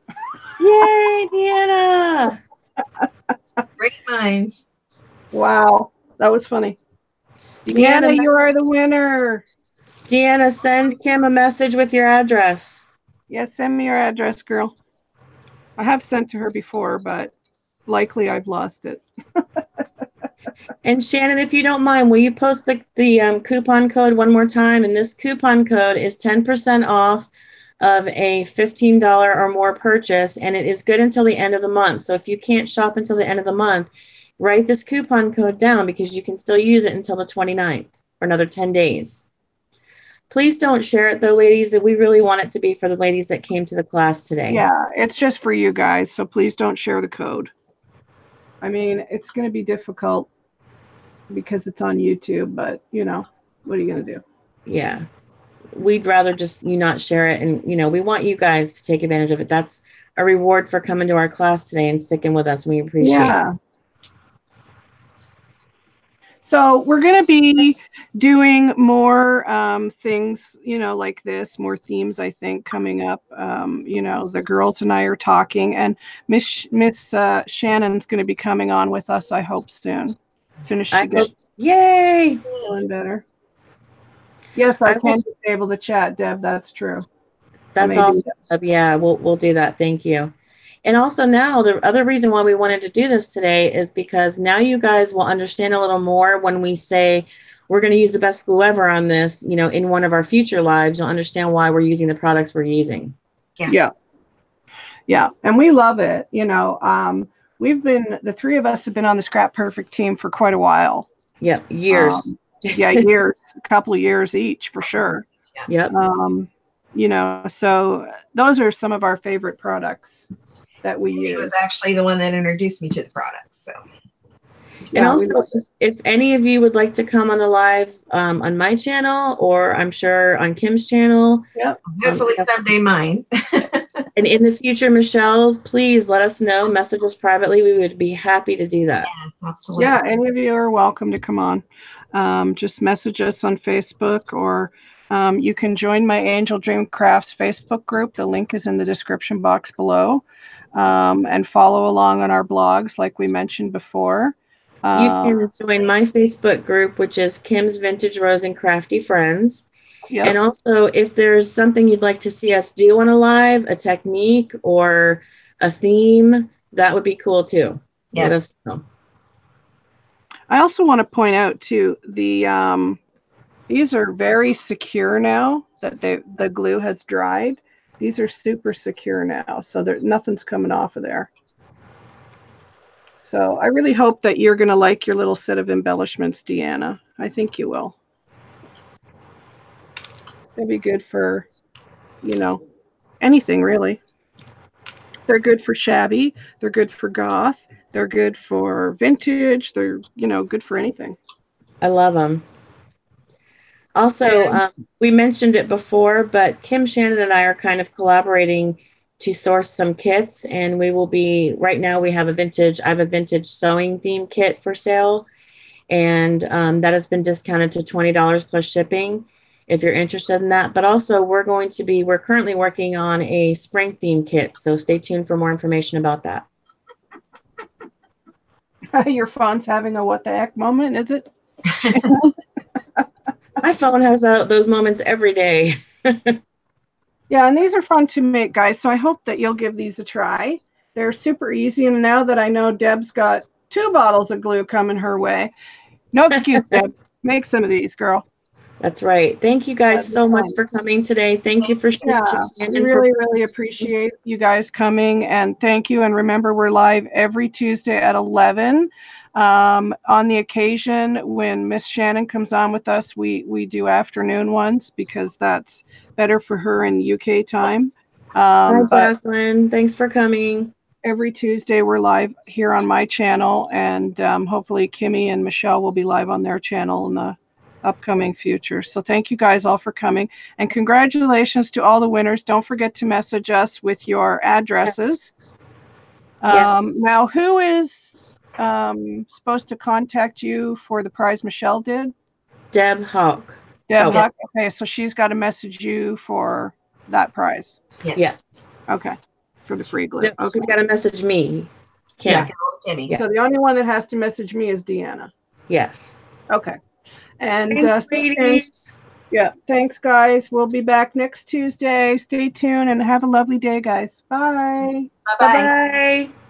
Yay, Deanna! Great minds. Wow, that was funny. Deanna, you are the winner. Deanna, send Kim a message with your address. Yeah, send me your address, girl. I have sent to her before, but likely I've lost it. And Shannon, if you don't mind, will you post the coupon code one more time? And this coupon code is 10% off of a $15 or more purchase, and it is good until the end of the month. So if you can't shop until the end of the month, write this coupon code down because you can still use it until the 29th for another 10 days. Please don't share it, though, ladies. We really want it to be for the ladies that came to the class today. Yeah, it's just for you guys, so please don't share the code. I mean, it's going to be difficult because it's on YouTube, but, you know, what are you going to do? Yeah. We'd rather just you not share it. And, you know, we want you guys to take advantage of it. That's a reward for coming to our class today and sticking with us. We appreciate it. So we're going to be doing more things, you know, like this, more themes, I think, coming up. You know, the girls and I are talking, and Miss Shannon's going to be coming on with us, I hope, soon. As soon as she gets yay feeling better. Yes, I can disable the chat, Deb. That's true. That's awesome. Yeah, we'll do that. Thank you. And also now the other reason why we wanted to do this today is because now you guys will understand a little more when we say we're going to use the best glue ever on this, you know, in one of our future lives. You'll understand why we're using the products we're using. Yes. Yeah. Yeah. And we love it. You know, the 3 of us have been on the ScraPerfect team for quite a while. Yeah. Years. Yeah. Years, a couple of years each for sure. Yep. You know, so those are some of our favorite products that we use. He was actually the one that introduced me to the product. So, and also, if any of you would like to come on the live on my channel, or I'm sure on Kim's channel, hopefully someday mine. And in the future, Michelle's, please let us know. Message us privately. We would be happy to do that. Yes, absolutely. Yeah, any of you are welcome to come on. Just message us on Facebook, or you can join my Angeldreamcrafts Facebook group. The link is in the description box below. And follow along on our blogs, like we mentioned before. You can join my Facebook group, which is Kim's Vintage Rose and Crafty Friends. Yep. And also, if there's something you'd like to see us do on a live, a technique or a theme, that would be cool too. Yes. Let us know. I also want to point out too, these are very secure now that the glue has dried. These are super secure now, so nothing's coming off of there. So I really hope that you're going to like your little set of embellishments, Deanna. I think you will. They'll be good for, you know, anything really. They're good for shabby. They're good for goth. They're good for vintage. They're, you know, good for anything. I love them. Also, we mentioned it before, but Kim, Shannon, and I are kind of collaborating to source some kits, and we will be, right now we have I have a vintage sewing theme kit for sale, and that has been discounted to $20 plus shipping if you're interested in that. But also we're currently working on a spring theme kit, so stay tuned for more information about that. Your phone's having a what the heck moment, is it? My phone has those moments every day. Yeah, and these are fun to make, guys, so I hope that you'll give these a try. They're super easy, and now that I know Deb's got 2 bottles of glue coming her way, no excuse, Deb. Make some of these, girl. That's right. Thank you guys so much for coming today. Thank you for we really appreciate you guys coming, and thank you. And remember, we're live every Tuesday at 11. On the occasion when Miss Shannon comes on with us, we do afternoon ones because that's better for her in UK time. Hi, Jacqueline. Thanks for coming. Every Tuesday we're live here on my channel, and hopefully Kimmy and Michelle will be live on their channel in the upcoming future. So thank you guys all for coming, and congratulations to all the winners. Don't forget to message us with your addresses. Yes. Now, who is supposed to contact you for the prize Michelle did? Deb Hawk. Deb Hawk. Okay, so she's got to message you for that prize. Yes. Okay, for the free glue. Yep, okay. She's got to message me. Kim. Yeah. So the only one that has to message me is Deanna. Yes. Okay. And thanks, thanks, guys. We'll be back next Tuesday. Stay tuned and have a lovely day, guys. Bye. Bye-bye. Bye-bye.